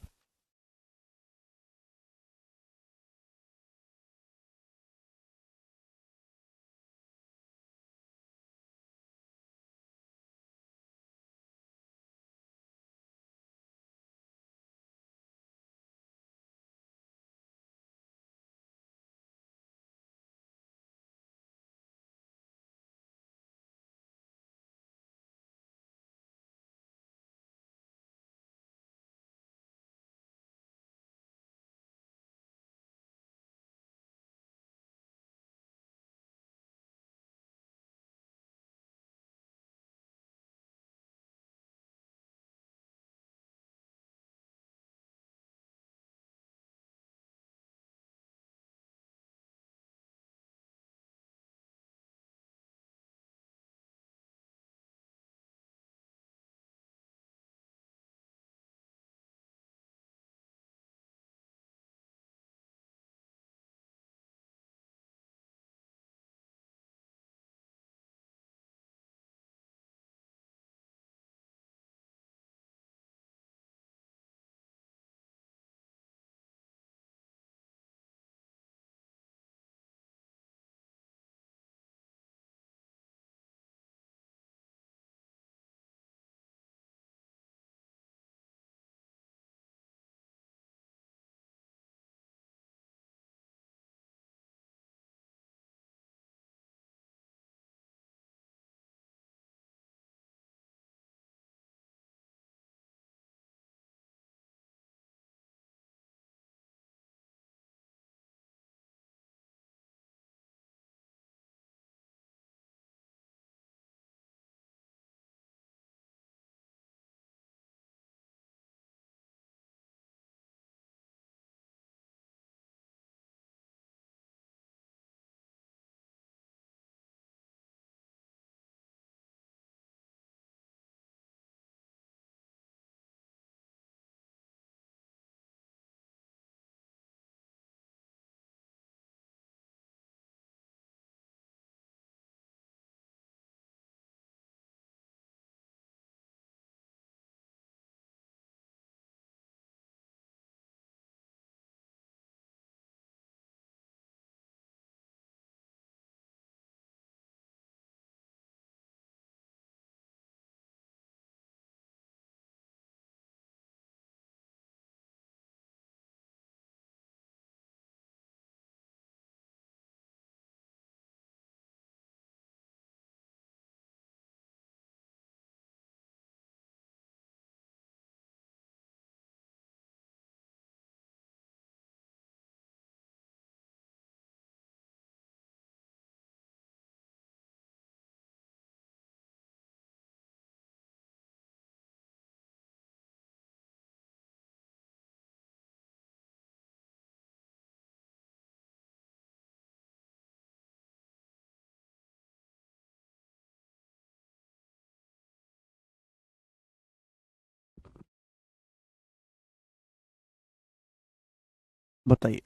बताइए,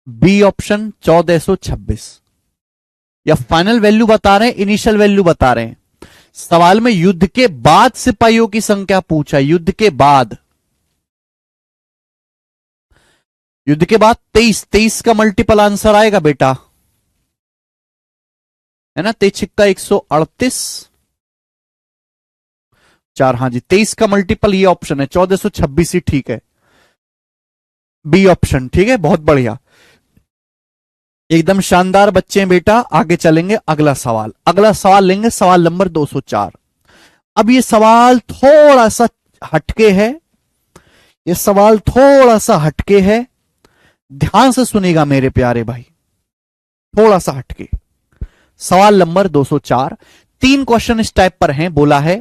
बी ऑप्शन 1426, या फाइनल वैल्यू बता रहे हैं, इनिशियल वैल्यू बता रहे हैं? सवाल में युद्ध के बाद सिपाहियों की संख्या पूछा, युद्ध के बाद, युद्ध के बाद 23, 23 का मल्टीपल आंसर आएगा बेटा, है ना, 138, 4, हाँ जी 23 का मल्टीपल ये ऑप्शन है, 1426 ही ठीक है, बी ऑप्शन ठीक है, बहुत बढ़िया, एकदम शानदार बच्चे हैं बेटा। आगे चलेंगे, अगला सवाल, अगला सवाल लेंगे, सवाल नंबर 204। अब ये सवाल थोड़ा सा हटके है, ये सवाल थोड़ा सा हटके है, ध्यान से सुनेगा मेरे प्यारे भाई, थोड़ा सा हटके। सवाल नंबर 204, 3 क्वेश्चन इस टाइप पर हैं, बोला है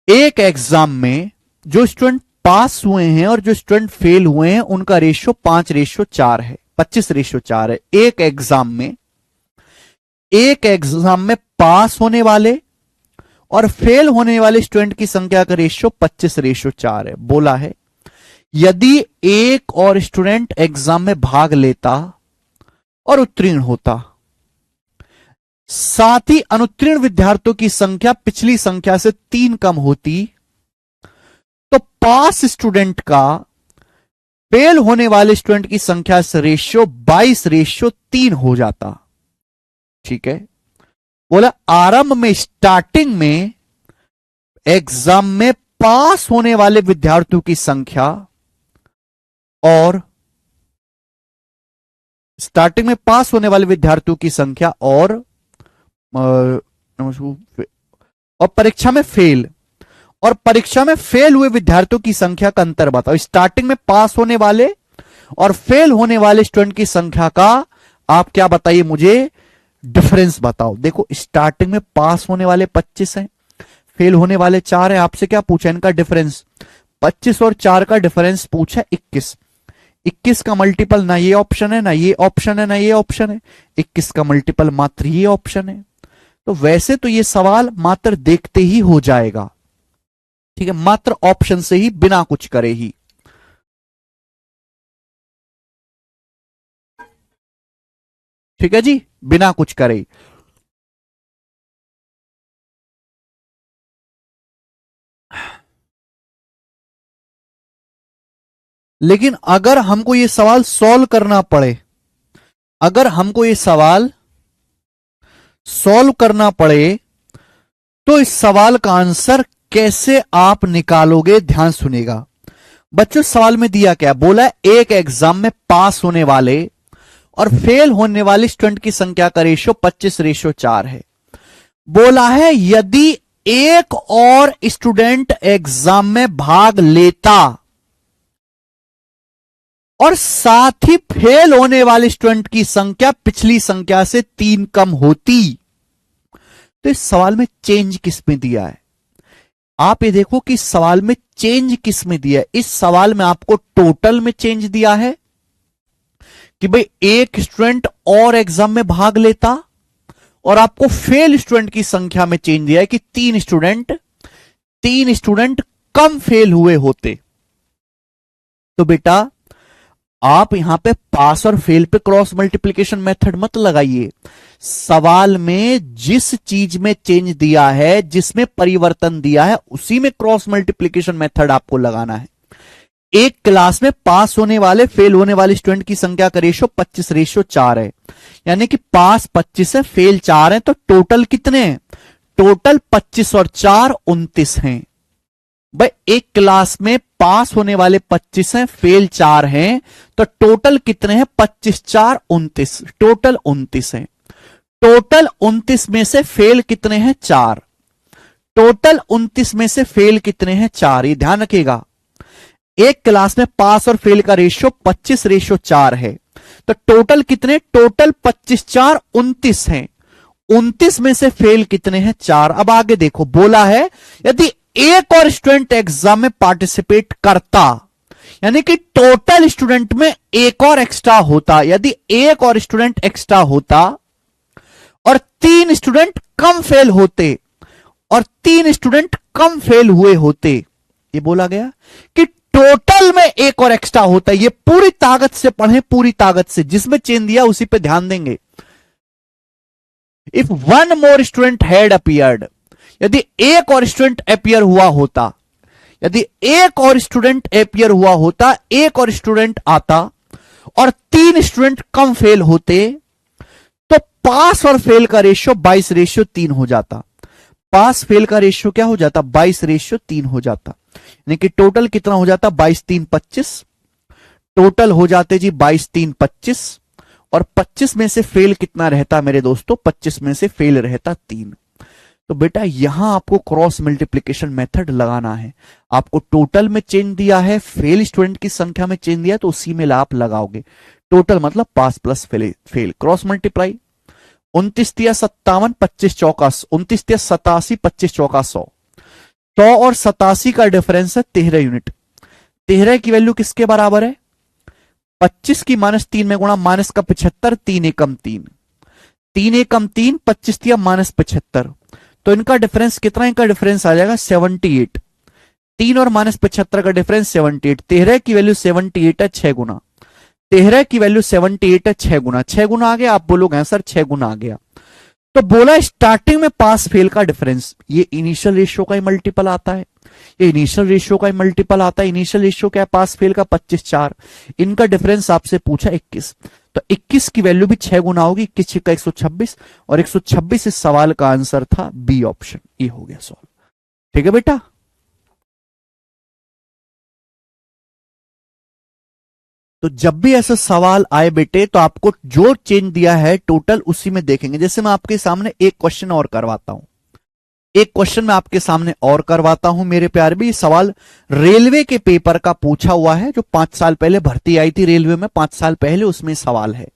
एक एग्जाम में जो स्टूडेंट पास हुए हैं और जो स्टूडेंट फेल हुए हैं उनका रेशियो 5:4 है, 25:4 है। एक एग्जाम में एक एग्जाम में पास होने वाले और फेल होने वाले स्टूडेंट की संख्या का रेशियो 25:4 है। बोला है यदि एक और स्टूडेंट एग्जाम में भाग लेता और उत्तीर्ण होता, साथ ही अनुत्तीर्ण विद्यार्थियों की संख्या पिछली संख्या से 3 कम होती, तो पास स्टूडेंट का फेल होने वाले स्टूडेंट की संख्या से रेशियो 22:3 हो जाता। ठीक है। बोला आरंभ में स्टार्टिंग में एग्जाम में पास होने वाले विद्यार्थियों की संख्या और स्टार्टिंग में पास होने वाले विद्यार्थियों की संख्या और परीक्षा में फेल हुए विद्यार्थियों की संख्या का अंतर बताओ। स्टार्टिंग में पास होने वाले और फेल होने वाले स्टूडेंट की संख्या का आप क्या बताइए मुझे, डिफरेंस बताओ। देखो स्टार्टिंग में पास होने वाले 25 हैं, फेल होने वाले 4 हैं। आपसे क्या पूछा इनका डिफरेंस, 25 और 4 का डिफरेंस पूछा 21। 21 का मल्टीपल ना ये ऑप्शन है, ना ये ऑप्शन है, ना ये ऑप्शन है। 21 का मल्टीपल मात्र ये ऑप्शन है। तो वैसे तो ये सवाल मात्र देखते ही हो जाएगा। ठीक है, मात्र ऑप्शन से ही, बिना कुछ करे ही। ठीक है जी, बिना कुछ करे। लेकिन अगर हमको ये सवाल सॉल्व करना पड़े, अगर हमको ये सवाल सॉल्व करना पड़े, तो इस सवाल का आंसर कैसे आप निकालोगे, ध्यान सुनेगा। बच्चों सवाल में दिया क्या, बोला एक एग्जाम में पास होने वाले और फेल होने वाले स्टूडेंट की संख्या का रेशियो 25:4 है। बोला है यदि एक और स्टूडेंट एग्जाम में भाग लेता और साथ ही फेल होने वाले स्टूडेंट की संख्या पिछली संख्या से 3 कम होती, तो इस सवाल में चेंज किस में दिया है। आप ये देखो कि इस सवाल में चेंज किस में दिया है। इस सवाल में आपको टोटल में चेंज दिया है कि भाई एक स्टूडेंट और एग्जाम में भाग लेता, और आपको फेल स्टूडेंट की संख्या में चेंज दिया है कि 3 स्टूडेंट कम फेल हुए होते। तो बेटा आप यहां पे पास और फेल पे क्रॉस मल्टीप्लिकेशन मेथड मत लगाइए। सवाल में जिस चीज में चेंज दिया है, जिसमें परिवर्तन दिया है, उसी में क्रॉस मल्टीप्लिकेशन मेथड आपको लगाना है। एक क्लास में पास होने वाले फेल होने वाले स्टूडेंट की संख्या का रेशियो 25:4 है, यानी कि पास 25 है, फेल 4 है, तो टोटल कितने हैं, टोटल 25 और 4 29 हैं। भाई एक क्लास में पास होने वाले 25 हैं, फेल 4 हैं, तो टोटल कितने हैं, 25 4 29, टोटल 29 हैं। टोटल 29 में से फेल कितने हैं, 4। टोटल 29 में से फेल कितने हैं, 4। ये ध्यान रखिएगा, एक क्लास में पास और फेल का रेशियो 25:4 है, तो टोटल कितने, टोटल 25 4 29 हैं। 29 में से फेल कितने हैं, 4। अब आगे देखो, बोला है यदि एक और स्टूडेंट एग्जाम में पार्टिसिपेट करता, यानी कि टोटल स्टूडेंट में एक और एक्स्ट्रा होता, यदि एक और स्टूडेंट एक्स्ट्रा होता और 3 स्टूडेंट कम फेल होते, और 3 स्टूडेंट कम फेल हुए होते, ये बोला गया कि टोटल में एक और एक्स्ट्रा होता है। ये पूरी ताकत से पढ़े, पूरी ताकत से, जिसमें चेंज दिया उसी पे ध्यान देंगे। If one more student had appeared, यदि एक और स्टूडेंट अपीयर हुआ होता, यदि एक और स्टूडेंट अपीयर हुआ होता, एक और स्टूडेंट आता और 3 स्टूडेंट कम फेल होते, तो पास और फेल का रेशियो 22:3 हो जाता। पास फेल का रेशियो क्या हो जाता, 22:3 हो जाता, यानी कि टोटल कितना हो जाता, 22 3 25। टोटल हो जाते जी 22 3 25, और 25 में से फेल कितना रहता मेरे दोस्तों, 25 में से फेल रहता 3। तो बेटा यहां आपको क्रॉस मल्टीप्लिकेशन मेथड लगाना है। आपको टोटल में चेंज दिया है, फेल स्टूडेंट की संख्या में चेंज दिया, तो उसी में आप लगाओगे। टोटल मतलब पास प्लस फेल, क्रॉस मल्टीप्लाई। 29 तिया 57, 25 चौका 29 तिया 87, 25 चौका 100। 100 और 87 का डिफरेंस है 13 यूनिट। 13 की वैल्यू किसके बराबर है, 25 की -3 में गुणा, माइनस का 75, 3 एकम 3। 3 एकम 3, 25 तिया -75, तो इनका डिफरेंस कितना, इनका डिफरेंस आ जाएगा 78। 3 और -75 का डिफरेंस 78। 13 की वैल्यू 78 है 6 गुना। 13 की वैल्यू 78 है 6 गुना। 6 गुना आ गया, आप बोलोगे सर 6 गुना आ गया। तो बोला स्टार्टिंग में पास फेल का डिफरेंस, ये इनिशियल रेशियो का ही मल्टीपल आता है, ये इनिशियल रेशियो का ही मल्टीपल आता है। इनिशियल रेशियो क्या है पास फेल का, 25 4। इनका डिफरेंस आपसे पूछा 21, तो 21 की वैल्यू भी 6 गुना होगी। 21 का 126, और 126 इस सवाल का आंसर था बी ऑप्शन। ये हो गया सॉल्व। ठीक है बेटा। तो जब भी ऐसा सवाल आए बेटे, तो आपको जो चेंज दिया है टोटल उसी में देखेंगे। जैसे मैं आपके सामने एक क्वेश्चन और करवाता हूं, एक क्वेश्चन मैं आपके सामने और करवाता हूं मेरे प्यार भी। सवाल रेलवे के पेपर का पूछा हुआ है, जो 5 साल पहले भर्ती आई थी रेलवे में, 5 साल पहले, उसमें सवाल है।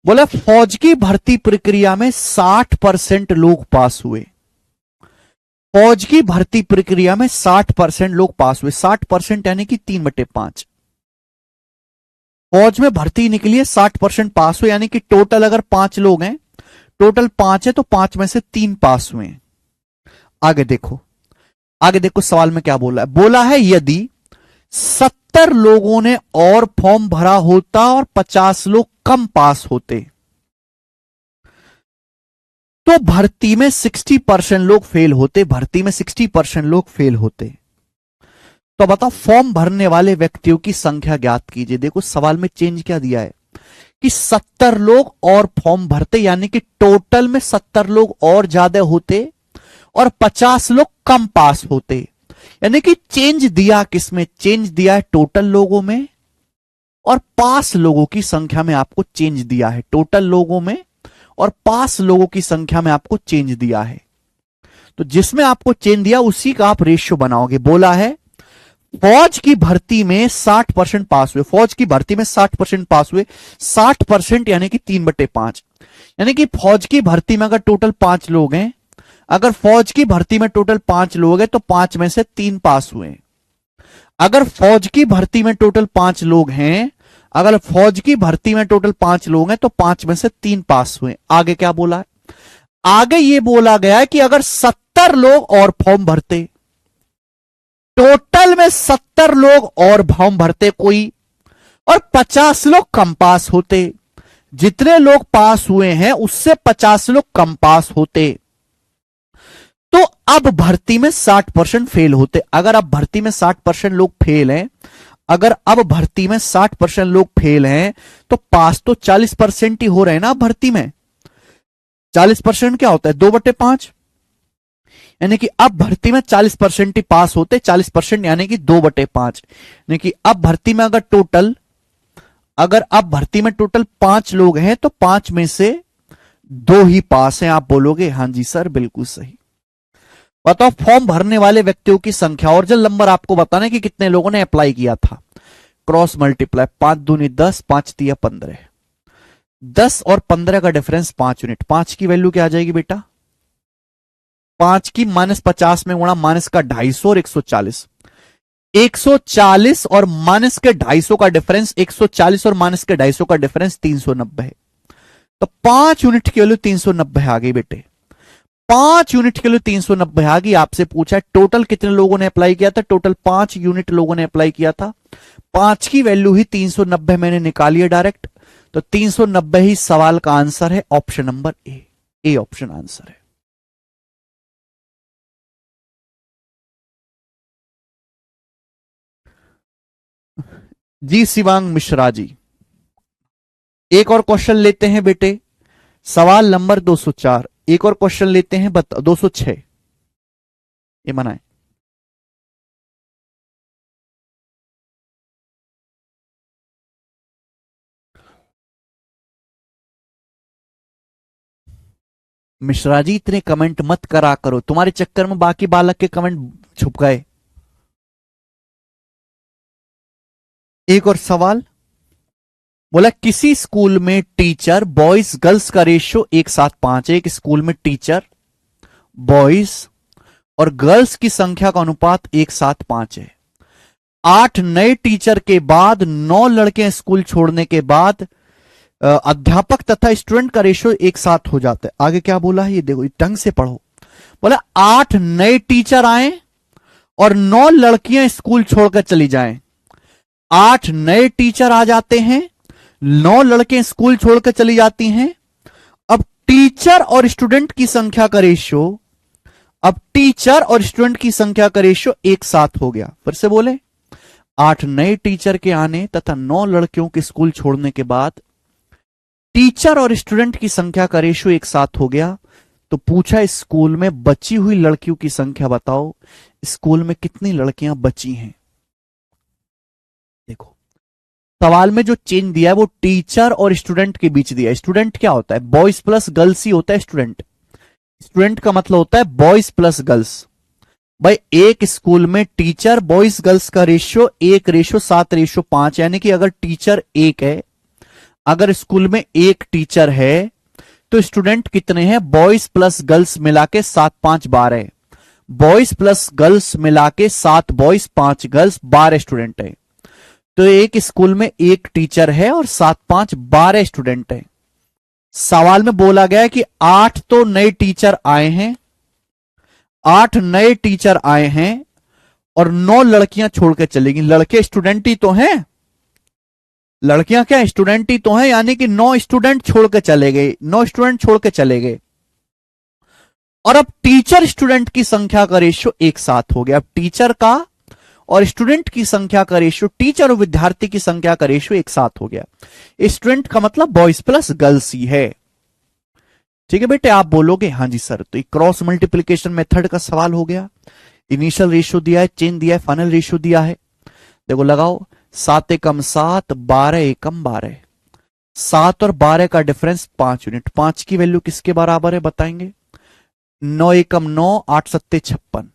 बोला फौज की भर्ती प्रक्रिया में 60% लोग पास हुए। फौज की भर्ती प्रक्रिया में 60% लोग पास हुए। 60% यानी कि 3/5। फौज में भर्ती निकली है, 60% पास हुए, यानी कि टोटल अगर 5 लोग हैं, टोटल 5 है, तो 5 में से 3 पास हुए। आगे देखो, आगे देखो सवाल में क्या बोला है। बोला है यदि 70 लोगों ने और फॉर्म भरा होता और 50 लोग कम पास होते, तो भर्ती में 60% लोग फेल होते। भर्ती में 60% लोग फेल होते। तो बताओ फॉर्म भरने वाले व्यक्तियों की संख्या ज्ञात कीजिए। देखो सवाल में चेंज क्या दिया है कि 70 लोग और फॉर्म भरते, यानी कि टोटल में 70 लोग और ज्यादा होते और 50 लोग कम पास होते। यानी कि चेंज दिया किसमें, चेंज दिया है टोटल लोगों में, और पास लोगों की संख्या में आपको चेंज दिया है। टोटल लोगों में और पास लोगों की संख्या में आपको चेंज दिया है। तो जिसमें आपको चेंज दिया उसी का आप रेशियो बनाओगे। बोला है फौज की भर्ती में 60% पास हुए। फौज की भर्ती में 60% पास हुए। 60% यानी कि 3/5, यानी कि फौज की भर्ती में अगर टोटल 5 लोग हैं, अगर फौज की भर्ती में टोटल 5 लोग हैं, तो 5 में से 3 पास हुए। अगर फौज की भर्ती में टोटल 5 लोग हैं, अगर फौज की भर्ती में टोटल 5 लोग हैं, तो 5 में से 3 पास हुए। आगे क्या बोला है, आगे ये बोला गया है कि अगर 70 लोग और फॉर्म भरते, टोटल में 70 लोग और फॉर्म भरते कोई, और 50 लोग कम पास होते। जितने लोग पास हुए हैं उससे 50 लोग कम पास होते, तो अब भर्ती में 60% फेल होते। अगर अब भर्ती में 60% लोग फेल हैं, अगर अब भर्ती में 60% लोग फेल हैं, तो पास तो 40% ही हो रहे हैं ना। भर्ती में 40% क्या होता है, 2/5, यानी कि अब भर्ती में 40% ही पास होते। 40% यानी कि 2/5, यानी कि अब भर्ती में अगर टोटल, अगर अब भर्ती में टोटल 5 लोग हैं, तो 5 में से 2 ही पास हैं। आप बोलोगे हाँ जी सर बिल्कुल सही। बताओ फॉर्म भरने वाले व्यक्तियों की संख्या, और जब नंबर आपको बताना है कि कितने लोगों ने अप्लाई किया था। क्रॉस मल्टीप्लाई, 5 दूनी 10, 5 तिया 15। 10 और 15 का डिफरेंस 5 यूनिट। 5 की वैल्यू क्या आ जाएगी बेटा, 5 की -50 में गुणा, माइनस का 250 और 140। 140 और माइनस के 250 का डिफरेंस, 140 और माइनस के 250 का डिफरेंस 390 है। तो 5 यूनिट की वैल्यू 390 आ गई बेटे। 5 यूनिट के लिए 390 आ गई। आपसे पूछा टोटल कितने लोगों ने अप्लाई किया था, टोटल 5 यूनिट लोगों ने अप्लाई किया था। 5 की वैल्यू ही 390 मैंने निकाली है डायरेक्ट, तो 390 ही सवाल का आंसर है। Option number A option answer है। जी शिवांग मिश्रा जी, एक और क्वेश्चन लेते हैं बेटे। सवाल नंबर 204, एक और क्वेश्चन लेते हैं। 206 ये मनाए। मिश्रा जी इतने कमेंट मत करा करो, तुम्हारे चक्कर में बाकी बालक के कमेंट छुप गए। एक और सवाल, बोला किसी स्कूल में टीचर बॉयज गर्ल्स का रेशियो 1:5 है। एक स्कूल में टीचर बॉयज और गर्ल्स की संख्या का अनुपात 1:5 है। 8 नए टीचर के बाद 9 लड़के स्कूल छोड़ने के बाद अध्यापक तथा स्टूडेंट का रेशियो एक साथ हो जाता है। आगे क्या बोला है ये देखो, ढंग से पढ़ो। बोला 8 नए टीचर आए और 9 लड़कियां स्कूल छोड़कर चली जाएं। 8 नए टीचर आ जाते हैं, 9 लड़के स्कूल छोड़कर चली जाती हैं। अब टीचर और स्टूडेंट की संख्या का रेशियो, अब टीचर और स्टूडेंट की संख्या का रेशियो एक साथ हो गया। फिर से बोले, 8 नए टीचर के आने तथा 9 लड़कियों के स्कूल छोड़ने के बाद टीचर और स्टूडेंट की संख्या का रेशियो एक साथ हो गया। तो पूछा स्कूल में बची हुई लड़कियों की संख्या बताओ, स्कूल में कितनी लड़कियां बची हैं। देखो सवाल में जो चेंज दिया है वो टीचर और स्टूडेंट के बीच दिया है। स्टूडेंट क्या होता है, बॉयज प्लस गर्ल्स ही होता है स्टूडेंट। स्टूडेंट का मतलब होता है बॉयज प्लस गर्ल्स। भाई एक स्कूल में टीचर बॉयज गर्ल्स का रेशियो 1:7:5, यानी कि अगर टीचर एक है, अगर स्कूल में एक टीचर है तो स्टूडेंट कितने हैं, बॉयज प्लस गर्ल्स मिला के 7×5=12। बॉयज प्लस गर्ल्स मिला के 7 बॉयज 5 गर्ल्स 12 स्टूडेंट है। तो एक स्कूल में एक टीचर है और 7×5=12 स्टूडेंट है। सवाल में बोला गया है कि 8 तो नए टीचर आए हैं, 8 नए टीचर आए हैं और 9 लड़कियां छोड़ के चलेगी। लड़के स्टूडेंट ही तो हैं, लड़कियां क्या स्टूडेंट ही तो हैं, यानी कि 9 स्टूडेंट छोड़ के चले गए, 9 स्टूडेंट छोड़ के चले गए। और अब टीचर स्टूडेंट की संख्या का रेशियो एक साथ हो गया। अब टीचर का और स्टूडेंट की संख्या का रेशियो, टीचर और विद्यार्थी की संख्या का रेशियो एक साथ हो गया। स्टूडेंट का मतलब बॉयज प्लस गर्ल्स ही है। ठीक है बेटे, आप बोलोगे हाँ जी सर। तो क्रॉस मल्टीप्लीकेशन मेथड का सवाल हो गया। इनिशियल रेशियो दिया है, चेन दिया है, फाइनल रेशियो दिया है। देखो लगाओ, 7 एकम 7, 12 एकम 12। 7 और 12 का डिफरेंस 5 यूनिट। 5 की वैल्यू किसके बराबर है बताएंगे। 9 एकम 9, 8 सत्ते 56।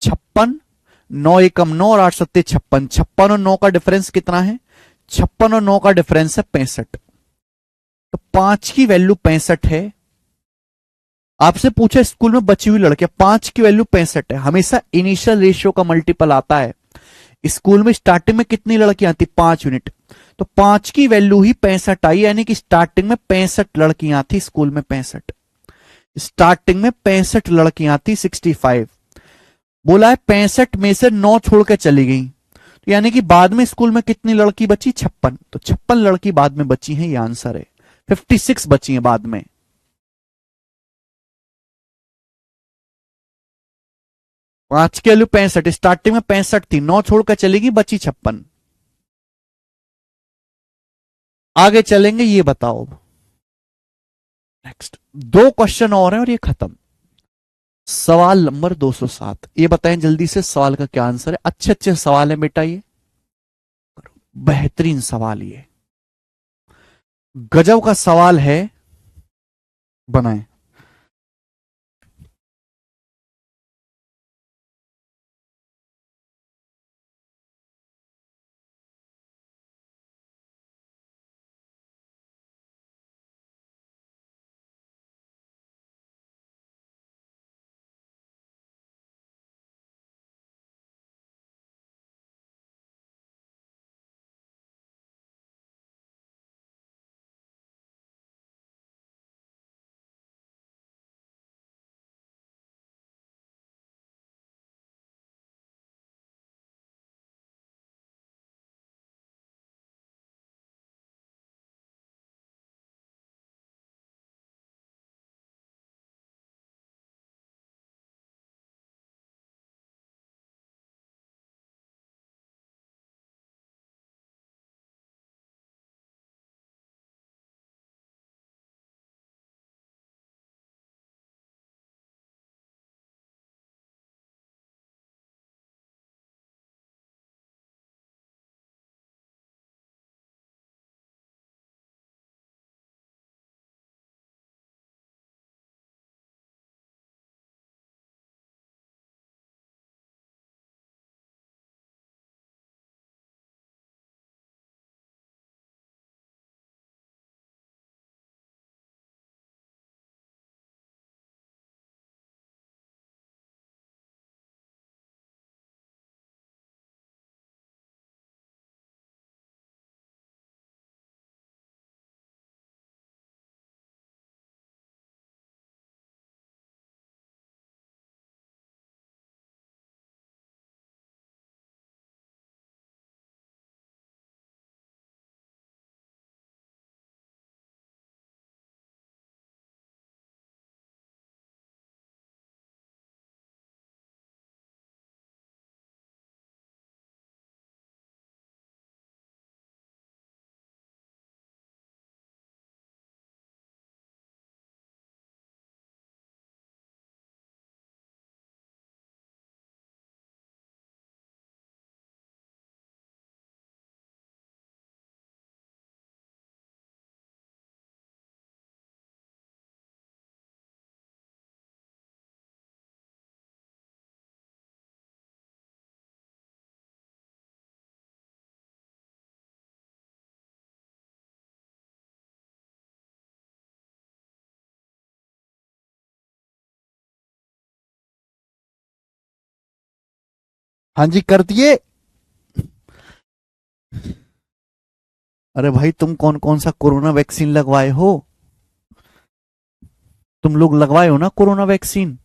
56, 9 एकम 9 और 8 सत्ते 56। 56 और 9 का डिफरेंस कितना है, 56 और 9 का डिफरेंस है 65। तो 5 की वैल्यू 65 है। आपसे पूछा स्कूल में बची हुई लड़कियां, 5 की वैल्यू 65 है। हमेशा इनिशियल रेशियो का मल्टीपल आता है। स्कूल में स्टार्टिंग में कितनी लड़कियां आती, 5 यूनिट। तो 5 की वैल्यू ही 65 आई, यानी कि स्टार्टिंग में 65 लड़कियां थी स्कूल में। 65 स्टार्टिंग में 65 लड़कियां थी, 65। बोला है 65 में से 9 छोड़ के चली गई, तो यानी कि बाद में स्कूल में कितनी लड़की बची, 56। तो 56 लड़की बाद में बची हैं, ये आंसर है। 56 बची हैं बाद में। 5 की वैल्यू 65, स्टार्टिंग में 65 थी, 9 छोड़कर चलेगी, बची 56। आगे चलेंगे, ये बताओ। नेक्स्ट 2 क्वेश्चन और हैं और ये खत्म। सवाल नंबर 207, ये बताएं जल्दी से सवाल का क्या आंसर है। अच्छे अच्छे सवाल है बेटा, ये बेहतरीन सवाल, ये गजब का सवाल है, बनाएं। हाँ जी कर दिए। अरे भाई तुम कौन कौन सा कोरोना वैक्सीन लगवाए हो? तुम लोग लगवाए हो ना कोरोना वैक्सीन?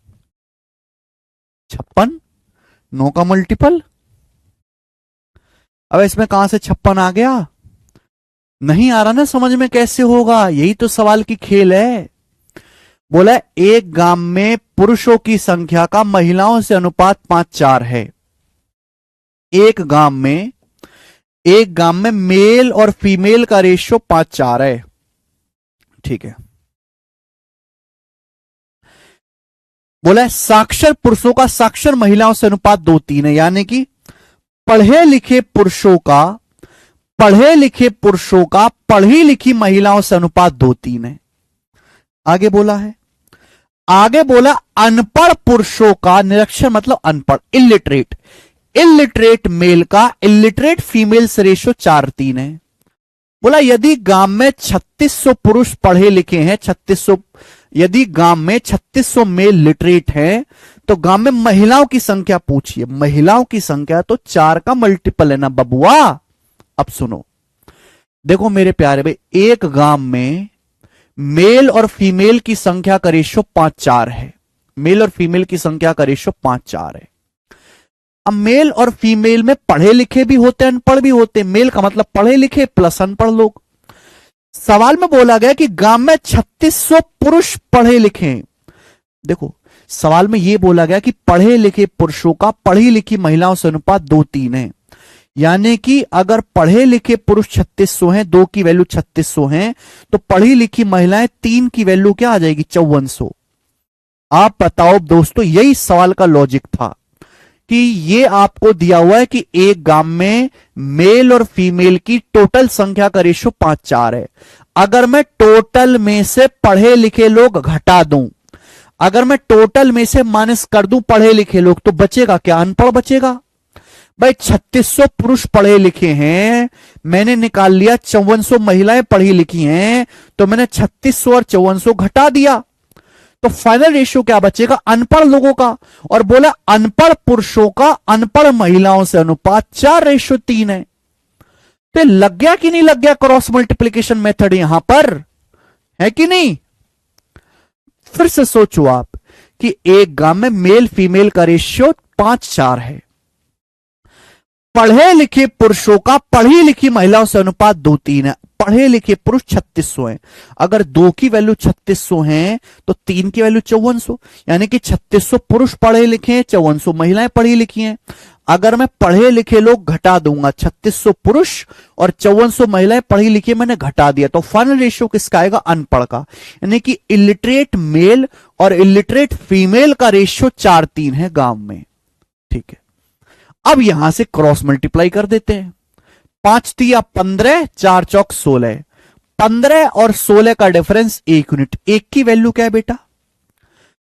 56? 9 का मल्टीपल? अब इसमें कहां से 56 आ गया? नहीं आ रहा ना समझ में, कैसे होगा? यही तो सवाल की खेल है। बोला एक गांव में पुरुषों की संख्या का महिलाओं से अनुपात 5:4 है। एक गांव में, एक गांव में मेल और फीमेल का रेशियो 5:4 है। ठीक है। बोला है साक्षर पुरुषों का साक्षर महिलाओं से अनुपात 2:3 है, यानी कि पढ़े लिखे पुरुषों का, पढ़े लिखे पुरुषों का पढ़ी लिखी महिलाओं से अनुपात 2:3 है। आगे बोला है, आगे बोला अनपढ़ पुरुषों का, निरक्षर मतलब अनपढ़, इलिटरेट, इलिटरेट मेल का इलिटरेट फीमेल से रेशियो 4:3 है। बोला यदि गांव में 3600 पुरुष पढ़े लिखे हैं, 3600, यदि गांव में 3600 मेल लिटरेट हैं, तो गांव में महिलाओं की संख्या पूछिए। महिलाओं की संख्या तो 4 का मल्टीपल है ना बबुआ। अब सुनो, देखो मेरे प्यारे भाई, एक गांव में मेल और फीमेल की संख्या का रेशियो 5:4 है। मेल और फीमेल की संख्या का रेशियो 5:4 है। अब मेल और फीमेल में पढ़े लिखे भी होते हैं, अनपढ़ भी होते हैं। मेल का मतलब पढ़े लिखे प्लस अनपढ़ लोग। सवाल में बोला गया कि गांव में 3600 पुरुष पढ़े लिखे हैं। देखो सवाल में यह बोला गया कि पढ़े लिखे पुरुषों का पढ़ी लिखी महिलाओं से अनुपात 2:3 है, यानी कि अगर पढ़े लिखे पुरुष 3600 हैं, 2 की वैल्यू 3600 हैं, तो पढ़ी लिखी महिलाएं 3 की वैल्यू क्या आ जाएगी? 5400। आप बताओ दोस्तों, यही सवाल का लॉजिक था कि ये आपको दिया हुआ है कि एक गांव में मेल और फीमेल की टोटल संख्या का रेशियो 5:4 है। अगर मैं टोटल में से पढ़े लिखे लोग घटा दूं, अगर मैं टोटल में से माइनस कर दूं पढ़े लिखे लोग, तो बचेगा क्या? अनपढ़ बचेगा। भाई 3600 पुरुष पढ़े लिखे हैं, मैंने निकाल लिया 5400 महिलाएं पढ़ी लिखी हैं, तो मैंने 3600 और 5400 घटा दिया, तो फाइनल रेशियो क्या बचेगा? अनपढ़ लोगों का। और बोला अनपढ़ पुरुषों का अनपढ़ महिलाओं से अनुपात 4:3 है। तो लग गया कि नहीं लग गया क्रॉस मल्टीप्लीकेशन मेथड यहां पर, है कि नहीं? फिर से सोचो आप कि एक गांव में मेल फीमेल का रेशियो 5:4 है, पढ़े लिखे पुरुषों का पढ़ी लिखी महिलाओं से अनुपात 2:3 है। पढ़े लिखे पुरुष 3600 हैं, अगर 2 की वैल्यू 3600 है तो 3 की वैल्यू 5400, यानी कि 3600 पुरुष पढ़े लिखे हैं, 5400 महिलाएं पढ़ी लिखी हैं। अगर मैं पढ़े लिखे लोग घटा दूंगा, 3600 पुरुष और 5400 महिलाएं पढ़ी लिखी, मैंने घटा दिया, तो फाइनल रेशियो किसका आएगा? अनपढ़ का। यानी कि इलिटरेट मेल और इलिटरेट फीमेल का रेशियो 4:3 है गांव में। ठीक है, अब यहां से क्रॉस मल्टीप्लाई कर देते हैं। 5×3 15, 4×4 16, 15 और 16 का डिफरेंस 1 यूनिट। एक की वैल्यू क्या है बेटा?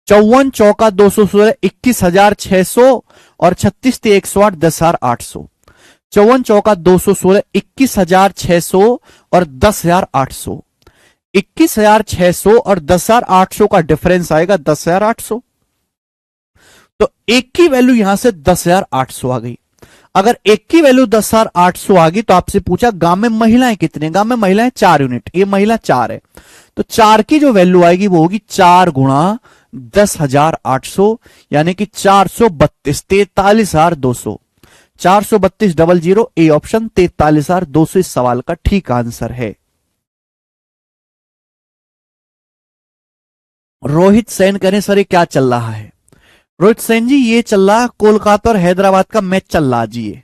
54×4 216, 21,600 और 36 108 10,800। 54×4 216, 21,600 और 10,800। 21,600 और 10,800 का डिफरेंस आएगा 10,800। तो एक की वैल्यू यहां से 10,800 आ गई। अगर एक की वैल्यू 10,800 आ गई तो आपसे पूछा गांव में महिलाएं कितने? गांव में महिलाएं 4 यूनिट, ये महिला 4 है, तो 4 की जो वैल्यू आएगी वो होगी 4 गुणा 10,800, यानी कि 432, 43,200। 432 ए ऑप्शन 43,200 इस सवाल का ठीक आंसर है। रोहित सेन करें सर ये क्या चल रहा है? रोहित सेन जी ये चल रहा कोलकाता और हैदराबाद का मैच चल रहा जी। ये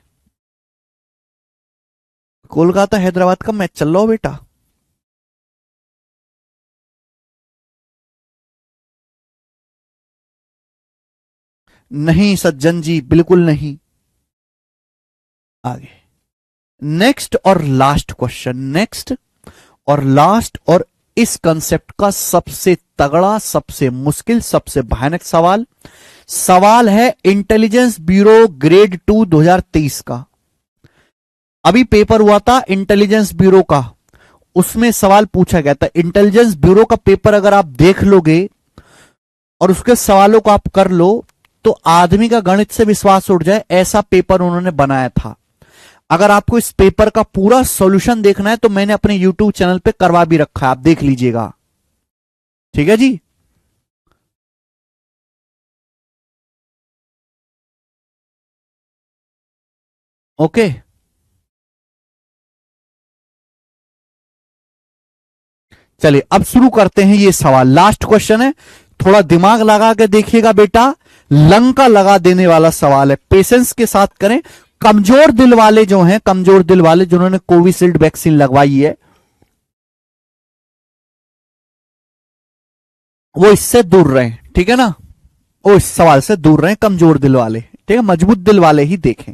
कोलकाता हैदराबाद का मैच चल रहा हो बेटा। नहीं सज्जन जी बिल्कुल नहीं। आगे नेक्स्ट और लास्ट क्वेश्चन, नेक्स्ट और लास्ट, और इस कंसेप्ट का सबसे तगड़ा, सबसे मुश्किल, सबसे भयानक सवाल। सवाल है इंटेलिजेंस ब्यूरो ग्रेड 2 2023 का। अभी पेपर हुआ था इंटेलिजेंस ब्यूरो का, उसमें सवाल पूछा गया था। इंटेलिजेंस ब्यूरो का पेपर अगर आप देख लोगे और उसके सवालों को आप कर लो तो आदमी का गणित से विश्वास उठ जाए, ऐसा पेपर उन्होंने बनाया था। अगर आपको इस पेपर का पूरा सॉल्यूशन देखना है तो मैंने अपने YouTube चैनल पे करवा भी रखा है, आप देख लीजिएगा। ठीक है जी। ओके, चलिए अब शुरू करते हैं ये सवाल। लास्ट क्वेश्चन है, थोड़ा दिमाग लगा के देखिएगा बेटा, लंका लगा देने वाला सवाल है, पेशेंस के साथ करें। कमजोर दिल वाले जो हैं, कमजोर दिल वाले जिन्होंने कोविशील्ड वैक्सीन लगवाई है, वो इससे दूर रहें, ठीक है ना, वो इस सवाल से दूर रहें, कमजोर दिल वाले, ठीक है, मजबूत दिल वाले ही देखें।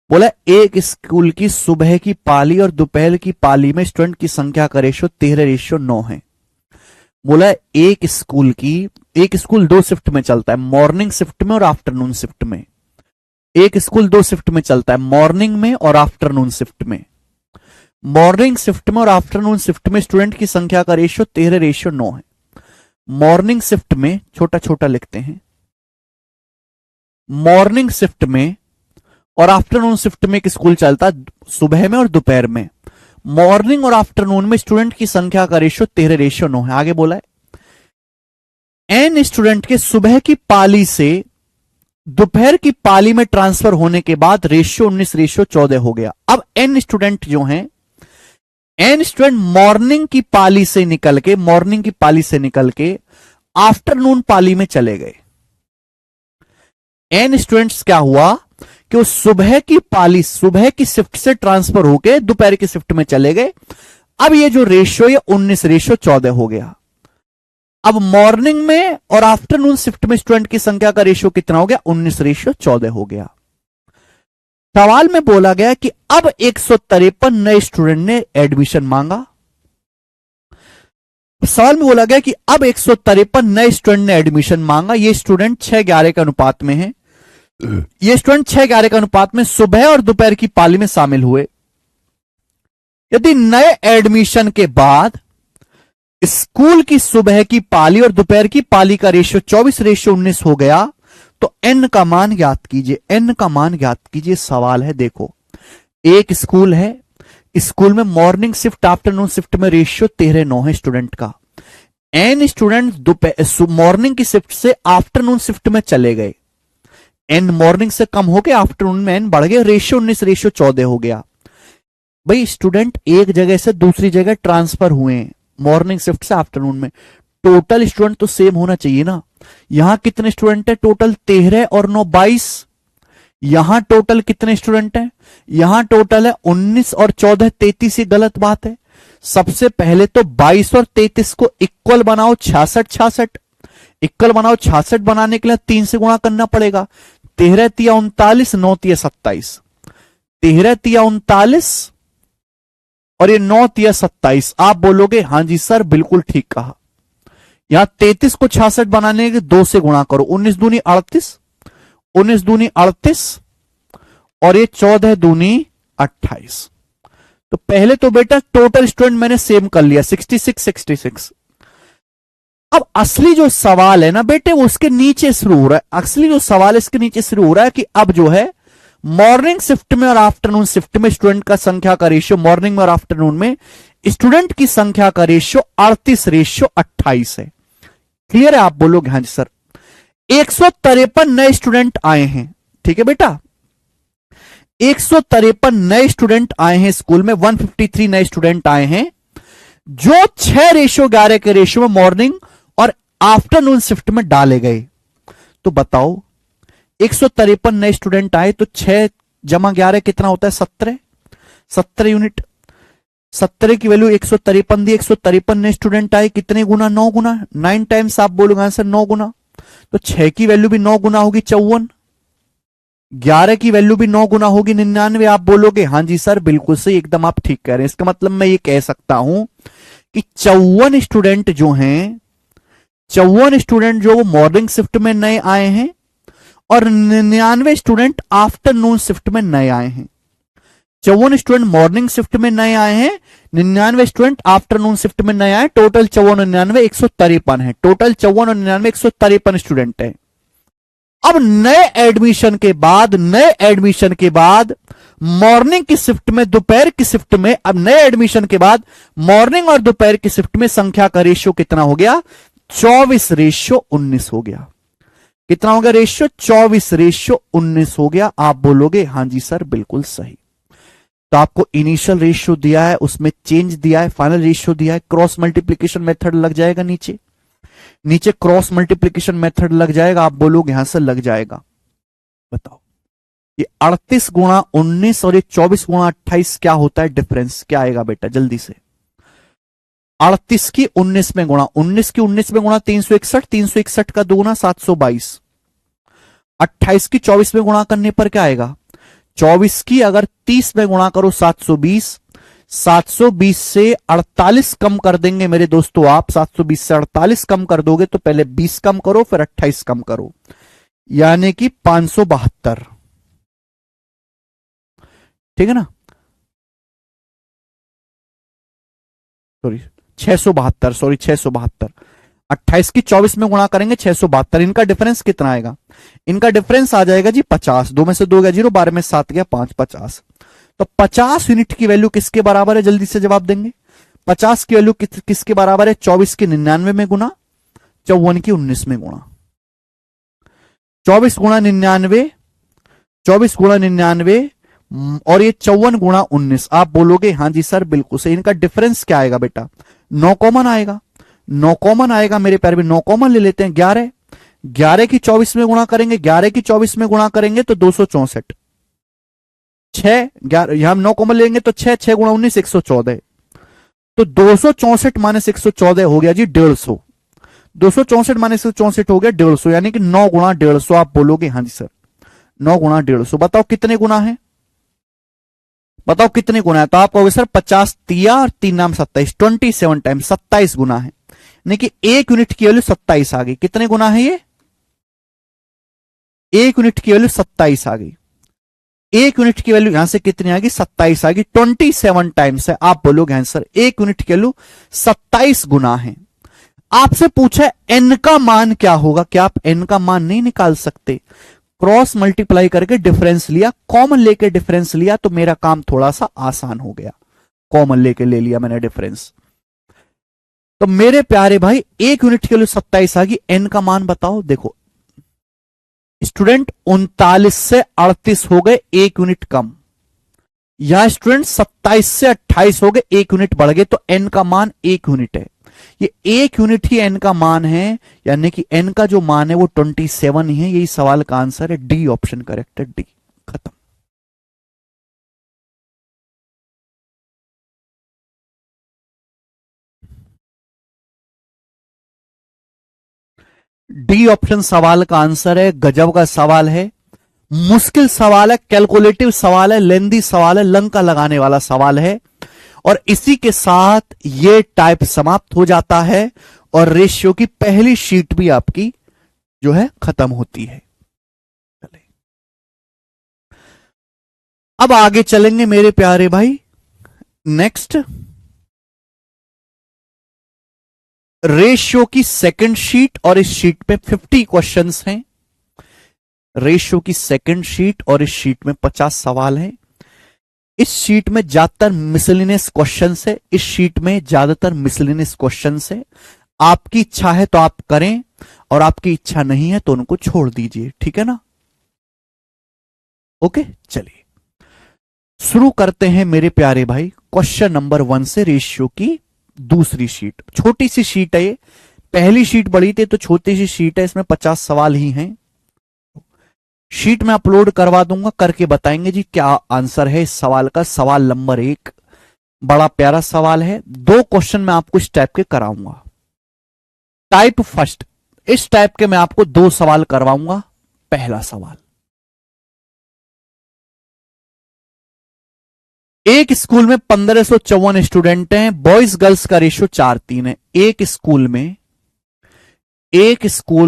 बोला एक स्कूल की सुबह की पाली और दोपहर की पाली में स्टूडेंट की संख्या का रेशो 13:9 है। बोला एक स्कूल दो शिफ्ट में चलता है, मॉर्निंग शिफ्ट में और आफ्टरनून शिफ्ट में। एक स्कूल दो शिफ्ट में चलता है, मॉर्निंग में और आफ्टरनून शिफ्ट में। मॉर्निंग शिफ्ट में और आफ्टरनून शिफ्ट में स्टूडेंट की संख्या का रेशो 13:9 है। मॉर्निंग शिफ्ट में छोटा छोटा लिखते हैं, मॉर्निंग शिफ्ट में और आफ्टरनून शिफ्ट में एक स्कूल चलता है, सुबह में और दोपहर में। मॉर्निंग और आफ्टरनून में स्टूडेंट की संख्या का रेशो 13:9 है। आगे बोला है एन स्टूडेंट के सुबह की पाली से दोपहर की पाली में ट्रांसफर होने के बाद रेशियो 19:14 हो गया। अब एन स्टूडेंट जो हैं, एन स्टूडेंट मॉर्निंग की पाली से निकल के आफ्टरनून पाली में चले गए। एन स्टूडेंट्स क्या हुआ कि वो सुबह की शिफ्ट से ट्रांसफर होके दोपहर की शिफ्ट में चले गए। अब ये जो रेशियो है 19:14 हो गया। अब मॉर्निंग में और आफ्टरनून शिफ्ट में स्टूडेंट की संख्या का रेशियो कितना हो गया, 19:14 हो गया। सवाल में बोला गया कि अब 153 नए स्टूडेंट ने एडमिशन मांगा। सवाल में बोला गया कि अब 153 नए स्टूडेंट ने एडमिशन मांगा। ये स्टूडेंट 6:11 के अनुपात में है। ये स्टूडेंट 6:11 के अनुपात में सुबह और दोपहर की पाली में शामिल हुए। यदि नए एडमिशन के बाद स्कूल की सुबह की पाली और दोपहर की पाली का रेशियो 24:19 हो गया तो एन का मान ज्ञात कीजिए। सवाल है, देखो एक स्कूल है, स्कूल में मॉर्निंग शिफ्ट आफ्टरनून शिफ्ट में रेशियो 13:9 है स्टूडेंट का। एन स्टूडेंट मॉर्निंग की शिफ्ट से आफ्टरनून शिफ्ट में चले गए, एन मॉर्निंग से कम हो गया, आफ्टरनून में एन बढ़ गया, रेशियो 19:14 हो गया। भाई स्टूडेंट एक जगह से दूसरी जगह ट्रांसफर हुए हैं, मॉर्निंग शिफ्ट से आफ्टरनून में, टोटल स्टूडेंट तो सेम होना चाहिए ना। यहां कितने स्टूडेंट है, टोटल 13 और 9 22। यहां टोटल कितने स्टूडेंट है, यहां टोटल है 19 और 14 33। ये गलत बात है। सबसे पहले तो 22 और 33 को इक्वल बनाओ, 66 इक्वल बनाओ। 66 बनाने के लिए 3 से गुणा करना पड़ेगा। 13 तिया 39, 9 तिया 27, 13 तिया 39 और ये 9 तिया 27। आप बोलोगे हां जी सर बिल्कुल ठीक कहा। यहां 33 को 66 बनाने के 2 से गुणा करो, 19 दूनी 38, 19 दूनी 38 और ये 14 दूनी 28। तो पहले तो बेटा टोटल स्टूडेंट मैंने सेम कर लिया 66। अब असली जो सवाल है ना बेटे वो उसके नीचे शुरू हो रहा है। असली जो सवाल है इसके नीचे शुरू हो रहा है कि अब जो है मॉर्निंग शिफ्ट में और आफ्टरनून शिफ्ट में स्टूडेंट का संख्या का रेशियो, मॉर्निंग में और आफ्टरनून में स्टूडेंट की संख्या का रेशियो 38:28 है। क्लियर है? आप बोलोगे हाँ जी सर। 153 नए स्टूडेंट आए हैं, ठीक है बेटा, 153 नए स्टूडेंट आए हैं स्कूल में, 153 नए स्टूडेंट आए हैं जो 6:11 के रेशियो में मॉर्निंग और आफ्टरनून शिफ्ट में डाले गए। तो बताओ 153 नए स्टूडेंट आए तो 6 जमा 11 कितना होता है, 17 यूनिट। 17 की वैल्यू 153 दी, 153 नए स्टूडेंट आए, कितने गुना, 9 गुना, 9 टाइम्स। आप बोलोगे आंसर 9 गुना, तो 6 की वैल्यू भी 9 गुना होगी 54, 11 की वैल्यू भी 9 गुना होगी 99। आप बोलोगे हां जी सर बिल्कुल सही, एकदम आप ठीक कह रहे हैं। इसका मतलब मैं ये कह सकता हूं कि 54 स्टूडेंट जो हैं, 54 स्टूडेंट जो वो मॉर्निंग शिफ्ट में नए आए हैं और 99 स्टूडेंट आफ्टरनून शिफ्ट में नए आए हैं। 54 स्टूडेंट मॉर्निंग शिफ्ट में नए आए हैं, 99 स्टूडेंट आफ्टरनून शिफ्ट में नए आए। टोटल 54 और 99 153 है। टोटल 54 और 99 153 स्टूडेंट है। अब नए एडमिशन के बाद मॉर्निंग की शिफ्ट में, दोपहर की शिफ्ट में, अब नए एडमिशन के बाद मॉर्निंग और दोपहर की शिफ्ट में संख्या का रेशियो कितना हो गया? 24:19 हो गया। कितना हो गया रेशियो? 24:19 हो गया। आप बोलोगे हां जी सर बिल्कुल सही। तो आपको इनिशियल रेशियो दिया है, उसमें चेंज दिया है, फाइनल रेशियो दिया है, क्रॉस मल्टीप्लीकेशन मेथड लग जाएगा। नीचे क्रॉस मल्टीप्लीकेशन मेथड लग जाएगा। आप बोलोगे हां सर लग जाएगा। बताओ ये 38 गुणा 19 और ये 24 गुणा 28 क्या होता है? डिफरेंस क्या आएगा बेटा जल्दी से? 38 की 19 में गुणा, 19 की 19 में गुणा 361, 361 का दुगुना 722, 28 की 24 में गुणा करने पर क्या आएगा? 24 की अगर 30 में गुणा करो 720, 720 से 48 कम कर देंगे मेरे दोस्तों आप। 720 से 48 कम कर दोगे तो पहले 20 कम करो फिर 28 कम करो, यानी कि 572। ठीक है ना? Sorry 672, sorry 672। 28 की 24 में गुणा करेंगे 672। इनका डिफरेंस कितना आएगा? इनका डिफरेंस आ जाएगा जी 50। 2 में से 2 गया 0, 12 में 7 गया 5, 50। तो 50 यूनिट की वैल्यू किसके बराबर है? जल्दी से जवाब देंगे। 50 की वैल्यू किसके बराबर है? 24 की 99 में गुना, 54 की 19 में गुणा। 24 गुणा 99, 24 गुणा 99 और ये 54 गुणा 19। आप बोलोगे हां जी सर बिल्कुल सही। इनका डिफरेंस क्या आएगा बेटा? 9 कॉमन आएगा। 9 कॉमन आएगा मेरे प्यारे भी। 9 कॉमन ले लेते हैं। 11, 11 की 24 में गुणा करेंगे, 11 की 24 में गुणा करेंगे तो 264। 6, 11 यहां 9 कॉमन लेंगे तो 6, 6 गुणा 19 114। तो 264 माइनस 114 हो गया जी 150। 264 माइनस 164 हो गया 150, यानी कि 9 गुणा 150। आप बोलोगे हां जी सर 9 गुणा 150। बताओ कितने गुना है? बताओ कितने गुना है? तो आप कहोगे सर 50 तिया और 3 नाम 27, 27 टाइम 27 गुना है, यानी कि 1 यूनिट की वैल्यू 27 आ गई। कितने गुना है ये? 1 यूनिट की वैल्यू 27 आ गई। 1 यूनिट की वैल्यू यहां से कितनी आ गई? 27 आ गई। 27 टाइम्स है। आप बोलोगे आंसर 1 यूनिट की वैल्यू 27 गुना है। आपसे पूछा एन का मान क्या होगा? क्या आप एन का मान नहीं निकाल सकते? क्रॉस मल्टीप्लाई करके डिफरेंस लिया, कॉमन लेके डिफरेंस लिया, तो मेरा काम थोड़ा सा आसान हो गया। कॉमन लेके ले लिया मैंने डिफरेंस। तो मेरे प्यारे भाई 1 यूनिट के लिए 27 आ गई। एन का मान बताओ। देखो स्टूडेंट 39 से 38 हो गए, 1 यूनिट कम। यहां स्टूडेंट 27 से 28 हो गए, 1 यूनिट बढ़ गए, तो एन का मान 1 यूनिट है। ये 1 यूनिट ही एन का मान है, यानी कि एन का जो मान है वो 27 ही है। यही सवाल का आंसर है। डी ऑप्शन करेक्ट है। डी। खत्म। डी ऑप्शन सवाल का आंसर है। गजब का सवाल है, मुश्किल सवाल है, कैलकुलेटिव सवाल है, लेंदी सवाल है, लंका लगाने वाला सवाल है। और इसी के साथ ये टाइप समाप्त हो जाता है और रेशियो की पहली शीट भी आपकी जो है खत्म होती है। अब आगे चलेंगे मेरे प्यारे भाई। नेक्स्ट रेशियो की सेकंड शीट, और इस शीट में 50 क्वेश्चंस हैं। रेशियो की सेकंड शीट और इस शीट में 50 सवाल हैं। इस शीट में ज्यादातर मिसलिनियस क्वेश्चंस है। इस शीट में ज्यादातर मिसलिनियस क्वेश्चंस है। आपकी इच्छा है तो आप करें, और आपकी इच्छा नहीं है तो उनको छोड़ दीजिए। ठीक है ना? ओके, चलिए शुरू करते हैं मेरे प्यारे भाई क्वेश्चन नंबर 1 से। रेशियो की दूसरी शीट, छोटी सी शीट है ये। पहली शीट बड़ी थी तो छोटी सी शीट है, इसमें 50 सवाल ही हैं। शीट में अपलोड करवा दूंगा, करके बताएंगे जी क्या आंसर है इस सवाल का। सवाल नंबर 1 बड़ा प्यारा सवाल है। 2 क्वेश्चन मैं आपको इस टाइप के कराऊंगा। टाइप फर्स्ट, इस टाइप के मैं आपको 2 सवाल करवाऊंगा। पहला सवाल, एक स्कूल में 1554 स्टूडेंट हैं। बॉयज गर्ल्स का रेशियो 4:3 है। एक स्कूल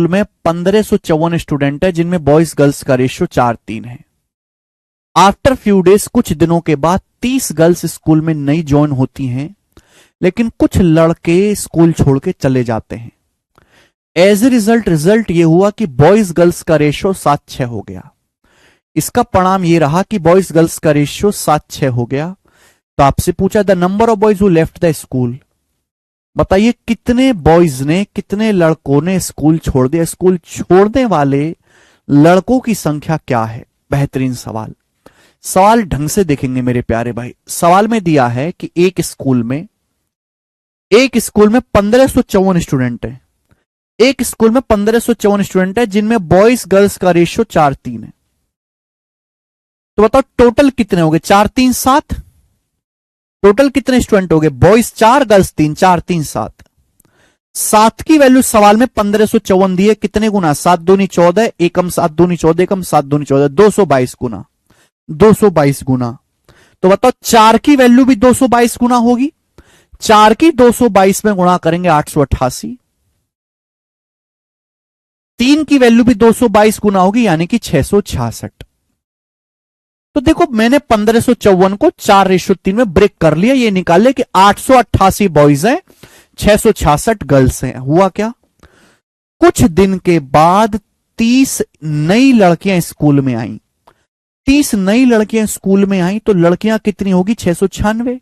में 1554 स्टूडेंट है, जिनमें बॉयज गर्ल्स का रेशियो 4:3 है। आफ्टर फ्यू डेज, कुछ दिनों के बाद 30 गर्ल्स स्कूल में नई ज्वाइन होती हैं, लेकिन कुछ लड़के स्कूल छोड़ के चले जाते हैं। एज ए रिजल्ट ये हुआ कि बॉयज गर्ल्स का रेशियो 7:6 हो गया। इसका परिणाम ये रहा कि बॉयज गर्ल्स का रेशियो 7:6 हो गया। तो आपसे पूछा the number of boys who left the school, बताइए कितने बॉयज ने, कितने लड़कों ने स्कूल छोड़ दिया। स्कूल छोड़ने वाले लड़कों की संख्या क्या है। बेहतरीन सवाल। सवाल ढंग से देखेंगे मेरे प्यारे भाई। सवाल में दिया है कि एक स्कूल में 1554 स्टूडेंट है। एक स्कूल में 1554 स्टूडेंट है जिनमें बॉयज गर्ल्स का रेशियो 4:3 है। तो बताओ टोटल कितने हो गए। 4 3 7। टोटल कितने स्टूडेंट हो गए। Boys 4 girls 3, 4 3 7। 7 की वैल्यू सवाल में 1554 दी है। कितने गुना। 7 दूनी 14, एकम 7 दूनी 14, एकम 7 दूनी 14, 222 गुना। 222 गुना। तो बताओ 4 की वैल्यू भी 222 गुना होगी। 4 की 222 में गुणा करेंगे 888। 3 की वैल्यू भी 222 गुना होगी यानी कि 666। तो देखो मैंने 1554 को 4:3 में ब्रेक कर लिया। ये निकाल लिया कि 888 बॉयज हैं, 666 गर्ल्स हैं। हुआ क्या, कुछ दिन के बाद 30 नई लड़कियां स्कूल में आई। 30 नई लड़कियां स्कूल में आई तो लड़कियां कितनी होगी 696,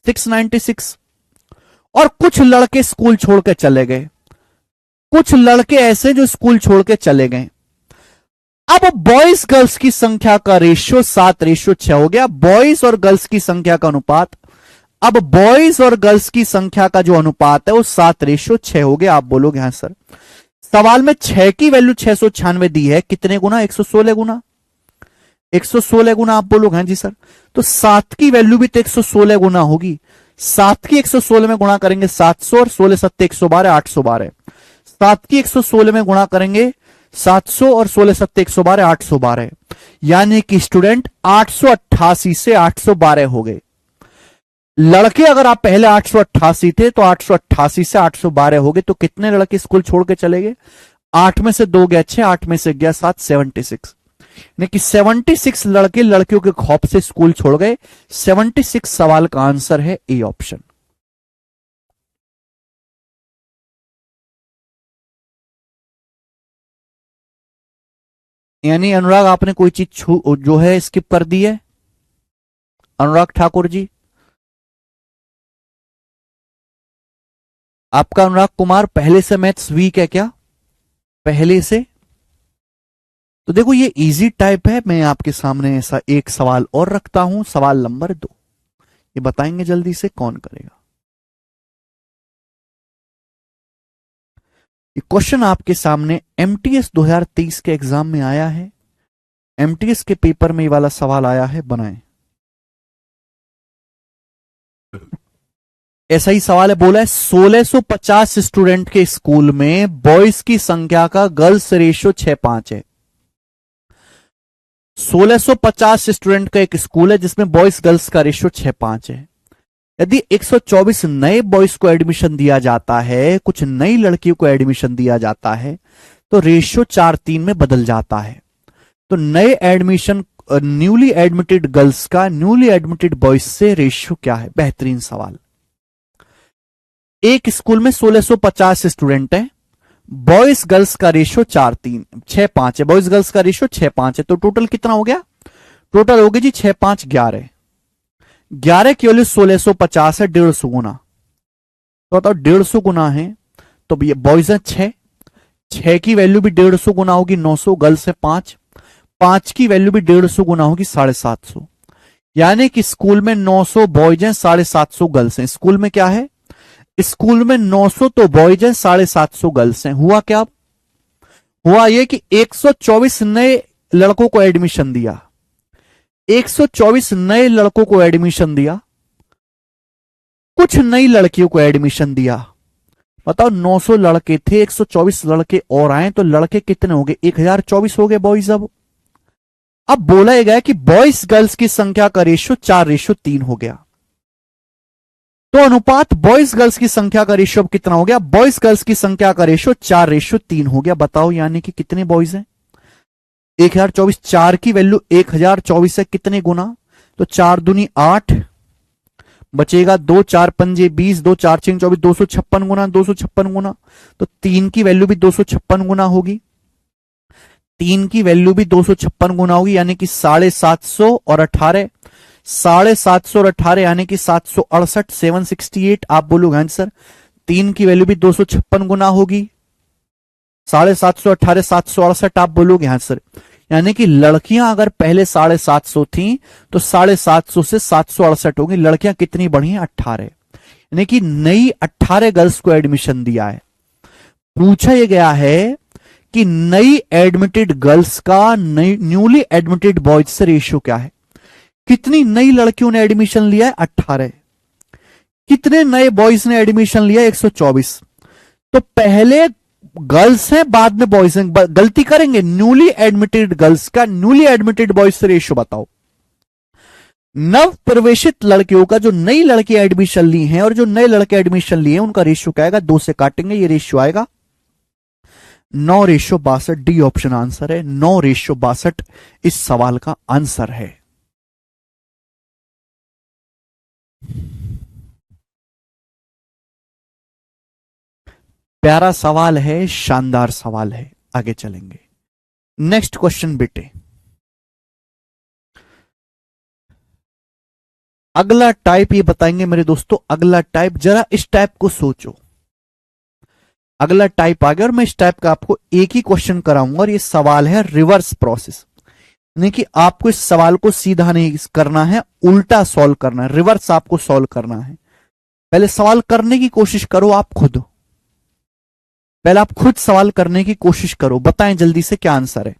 696। और कुछ लड़के स्कूल छोड़ के चले गए। कुछ लड़के ऐसे जो स्कूल छोड़ के चले गए। अब बॉयज गर्ल्स की संख्या का रेशियो 7:6 हो गया। बॉयज और गर्ल्स की संख्या का अनुपात, अब बॉयज और गर्ल्स की संख्या का जो अनुपात है वो 7:6 हो गया। आप बोलोगे हाँ सर, सवाल में 6 की वैल्यू 696 दी है, कितने गुना 116 गुना। 116 गुना आप बोलोगे हाँ जी सर। तो 7 की वैल्यू भी तो 116 गुना होगी। 7 की 116 में गुणा करेंगे 700 और 16 7 112, 812। 7 की 116 में गुणा करेंगे 700 और 16 7 112, 812। यानी कि स्टूडेंट 888 से 812 हो गए। लड़के अगर आप पहले 888 थे तो 888 से 812 हो गए। तो कितने लड़के स्कूल छोड़ के चले गए। 8 में से 2 गया 6, 8 में से गया 7, 76। यानी कि 76 लड़के लड़कियों के खौफ से स्कूल छोड़ गए। 76 सवाल का आंसर है ए ऑप्शन। यानी अनुराग आपने कोई चीज जो है स्किप कर दी है। अनुराग ठाकुर जी, आपका अनुराग कुमार पहले से मैथ्स वीक है क्या, पहले से। तो देखो ये इजी टाइप है। मैं आपके सामने ऐसा एक सवाल और रखता हूं, सवाल नंबर 2। ये बताएंगे जल्दी से कौन करेगा। ये क्वेश्चन आपके सामने एमटीएस 2023 के एग्जाम में आया है। एमटीएस के पेपर में ये वाला सवाल आया है, बनाएं। ऐसा ही सवाल है, बोला है 1650 स्टूडेंट के स्कूल में बॉयज की संख्या का गर्ल्स रेशियो 6:5 है। 1650 स्टूडेंट का एक स्कूल है जिसमें बॉयज गर्ल्स का रेशियो 6:5 है। यदि 124 नए बॉयज को एडमिशन दिया जाता है, कुछ नई लड़कियों को एडमिशन दिया जाता है, तो रेशियो 4:3 में बदल जाता है। तो नए एडमिशन, न्यूली एडमिटेड गर्ल्स का न्यूली एडमिटेड बॉयज से रेशियो क्या है। बेहतरीन सवाल। एक स्कूल में 1650 स्टूडेंट हैं, बॉयज गर्ल्स का रेशियो 4:3 6:5 है। बॉयज गर्ल्स का रेशियो 6:5 है। तो टोटल कितना हो गया, टोटल हो गया जी 6 5 11। 11 की वैल्यू 1650 है, 150 गुना। तो बताओ 150 गुना है तो ये बॉयज है 6, 6 की वैल्यू भी 150 गुना होगी 900, गर्ल्स है 5, 5 की वैल्यू भी 150 गुना होगी 750। यानी कि स्कूल में 900 बॉयज हैं, 750 गर्ल्स हैं। स्कूल में क्या है, स्कूल में 900 तो बॉयज हैं, 750 गर्ल्स हैं। हुआ क्या, हुआ यह कि 124 नए लड़कों को एडमिशन दिया। 124 नए लड़कों को एडमिशन दिया, कुछ नई लड़कियों को एडमिशन दिया। बताओ 900 लड़के थे, 124 लड़के और आए तो लड़के कितने हो गए, 1024 हो गए बॉयज। अब बोला गया कि बॉयज गर्ल्स की संख्या का रेशियो 4:3 हो गया। तो अनुपात बॉयज गर्ल्स की संख्या का रेशियो अब कितना हो गया, बॉयज गर्ल्स की संख्या का रेशियो 4:3 हो गया। बताओ यानी कि कितने बॉयज हैं 1024, 4 की वैल्यू 1024 है, कितने गुना, तो 4 दूनी 8, बचेगा 2 4 पंजे 20, 2 4 6 24, 256 गुना 256 गुना, तो 3 की वैल्यू भी 256 गुना होगी। 3 की वैल्यू भी 256 गुना होगी, यानी कि 750 और 18, 750 और 18 यानी कि 768, 768 आप बोलोगे आंसर। 3 की वैल्यू भी 256 गुना होगी, 750 18 768 आप बोलोगे आंसर। यानी कि लड़कियां अगर पहले 750 थी तो 750 से 768 होगी। लड़कियां कितनी बढ़ी हैं? 18, यानी कि नई 18 गर्ल्स को एडमिशन दिया है। पूछा यह गया है कि नई एडमिटेड गर्ल्स का नई न्यूली एडमिटेड बॉयज से रेशियो क्या है। कितनी नई लड़कियों ने एडमिशन लिया है? 18। कितने नए बॉयज ने एडमिशन लिया? 124। तो पहले गर्ल्स हैं बाद में बॉयज हैं, गलती करेंगे। न्यूली एडमिटेड गर्ल्स का न्यूली एडमिटेड बॉयज से रेशियो बताओ। नव प्रवेशित लड़कियों का, जो नई लड़की एडमिशन ली हैं और जो नए लड़के एडमिशन लिए हैं, उनका रेशियो क्या आएगा? 2 से काटेंगे, ये रेशियो आएगा 9:62। डी ऑप्शन आंसर है। 9:62 इस सवाल का आंसर है। प्यारा सवाल है, शानदार सवाल है। आगे चलेंगे। नेक्स्ट क्वेश्चन बेटे। अगला टाइप ये बताएंगे मेरे दोस्तों। अगला टाइप, जरा इस टाइप को सोचो। अगला टाइप आ गया और मैं इस टाइप का आपको एक ही क्वेश्चन कराऊंगा और ये सवाल है रिवर्स प्रोसेस। यानी कि आपको इस सवाल को सीधा नहीं करना है, उल्टा सॉल्व करना है, रिवर्स आपको सॉल्व करना है। पहले सवाल करने की कोशिश करो आप खुद। पहले आप खुद सवाल करने की कोशिश करो, बताएं जल्दी से क्या आंसर है।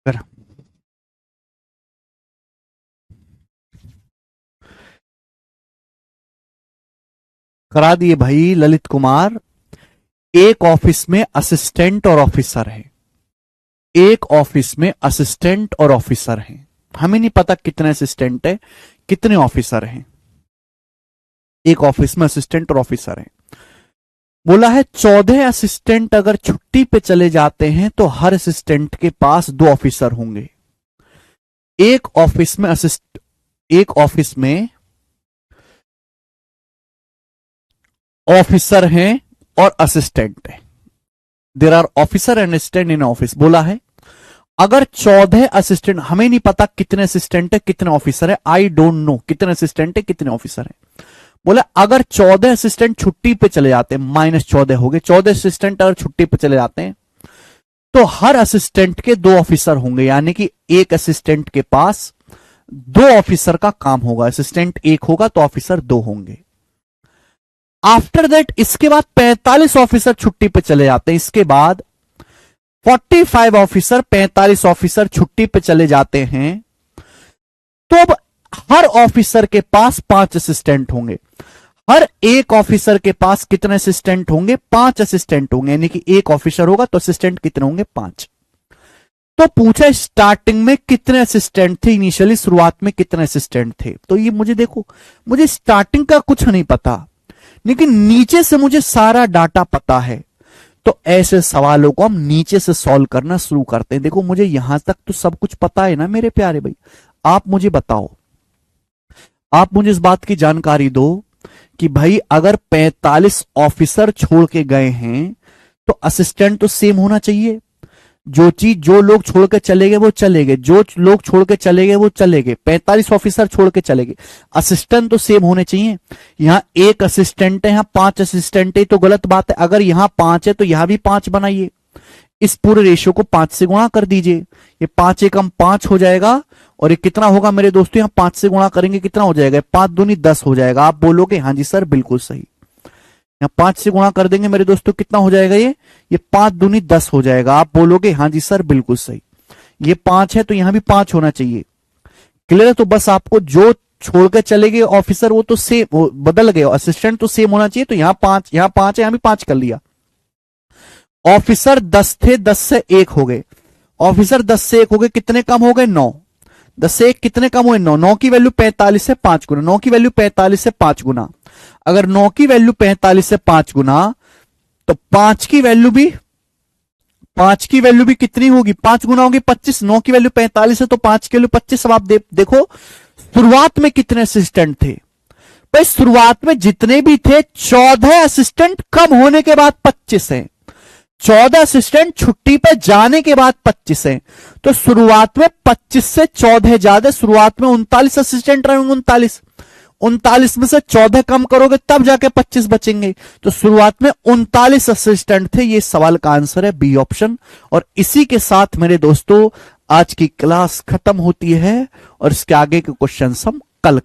कर करा दिए भाई ललित कुमार। एक ऑफिस में असिस्टेंट और ऑफिसर है, एक ऑफिस में असिस्टेंट और ऑफिसर हैं। हमें नहीं पता कितने असिस्टेंट है कितने ऑफिसर हैं। एक ऑफिस में असिस्टेंट और ऑफिसर हैं। बोला है 14 असिस्टेंट अगर छुट्टी पे चले जाते हैं तो हर असिस्टेंट के पास 2 ऑफिसर होंगे। एक ऑफिस में ऑफिसर हैं और असिस्टेंट है। There are officer and assistant in office. बोला है अगर 14 असिस्टेंट, हमें नहीं पता कितने असिस्टेंट है कितने ऑफिसर है, आई डोंट नो कितने असिस्टेंट है कितने ऑफिसर है। बोला अगर 14 असिस्टेंट छुट्टी पे चले जाते हैं, -14 हो गए, 14 असिस्टेंट अगर छुट्टी पे चले जाते हैं तो हर असिस्टेंट के 2 ऑफिसर होंगे, यानी कि एक असिस्टेंट के पास 2 ऑफिसर का काम होगा। असिस्टेंट 1 होगा तो ऑफिसर 2 होंगे। आफ्टर दैट, इसके बाद 45 ऑफिसर छुट्टी पे चले जाते हैं। इसके बाद 45 ऑफिसर, 45 ऑफिसर छुट्टी पे चले जाते हैं तो अब हर ऑफिसर के पास 5 असिस्टेंट होंगे। हर एक ऑफिसर के पास कितने असिस्टेंट होंगे? 5 असिस्टेंट होंगे, यानी कि एक ऑफिसर होगा तो असिस्टेंट कितने होंगे? 5। तो पूछा स्टार्टिंग में कितने असिस्टेंट थे, इनिशियली शुरुआत में कितने असिस्टेंट थे। तो ये मुझे देखो, मुझे स्टार्टिंग का कुछ नहीं पता, लेकिन नीचे से मुझे सारा डाटा पता है। तो ऐसे सवालों को हम नीचे से सॉल्व करना शुरू करते हैं। देखो मुझे यहां तक तो सब कुछ पता है ना मेरे प्यारे भाई। आप मुझे बताओ, आप मुझे इस बात की जानकारी दो कि भाई अगर 45 ऑफिसर छोड़ के गए हैं तो असिस्टेंट तो सेम होना चाहिए। जो लोग छोड़ के चले गए वो चले गए, जो लोग छोड़ के चले गए वो चले गए। 45 ऑफिसर छोड़ के चले गए, असिस्टेंट तो सेम होने चाहिए। यहां एक असिस्टेंट है, यहां 5 असिस्टेंट है, तो गलत बात है। अगर यहां 5 है तो यहां भी 5 बनाइए। इस पूरे रेशियो को 5 से गुणा कर दीजिए। ये 5 एकम 5 हो जाएगा, और ये कितना होगा मेरे दोस्तों? यहां 5 से गुणा करेंगे कितना हो जाएगा? 5 दूनी 10 हो जाएगा। आप बोलोगे हाँ जी सर बिल्कुल सही। यहां 5 से गुणा कर देंगे मेरे दोस्तों, कितना हो जाएगा? ये 5 दूनी 10 हो जाएगा। आप बोलोगे हाँ जी सर बिल्कुल सही। ये 5 है तो यहां भी 5 होना चाहिए। क्लियर है? तो बस आपको जो छोड़ के चले गए ऑफिसर वो तो सेम बदल गए, असिस्टेंट तो सेम होना चाहिए। तो यहां 5 है, यहां भी 5 कर लिया। ऑफिसर 10 थे, 10 से 1 हो गए। ऑफिसर 10 से 1 हो गए, कितने कम हो गए? 9। 10 से 1 कितने कम हुए? 9। 9 की वैल्यू 45 से 5 गुना। 9 की वैल्यू 45 से 5 गुना। अगर 9 की वैल्यू 45 से 5 गुना तो 5 की वैल्यू भी कितनी होगी? 5 गुना होगी 25। 9 की वैल्यू 45 है तो 5 की वैल्यू 25। अब आप देखो शुरुआत में कितने असिस्टेंट थे भाई? शुरुआत में जितने भी थे 14 असिस्टेंट कम होने के बाद 25 है। 14 असिस्टेंट छुट्टी पे जाने के बाद 25 है। तो शुरुआत में 25 से 14 ज्यादा, शुरुआत में 39 असिस्टेंट रहेंगे। 39 में से 14 कम करोगे तब जाके 25 बचेंगे। तो शुरुआत में 39 असिस्टेंट थे। ये सवाल का आंसर है बी ऑप्शन। और इसी के साथ मेरे दोस्तों आज की क्लास खत्म होती है और इसके आगे के क्वेश्चन हम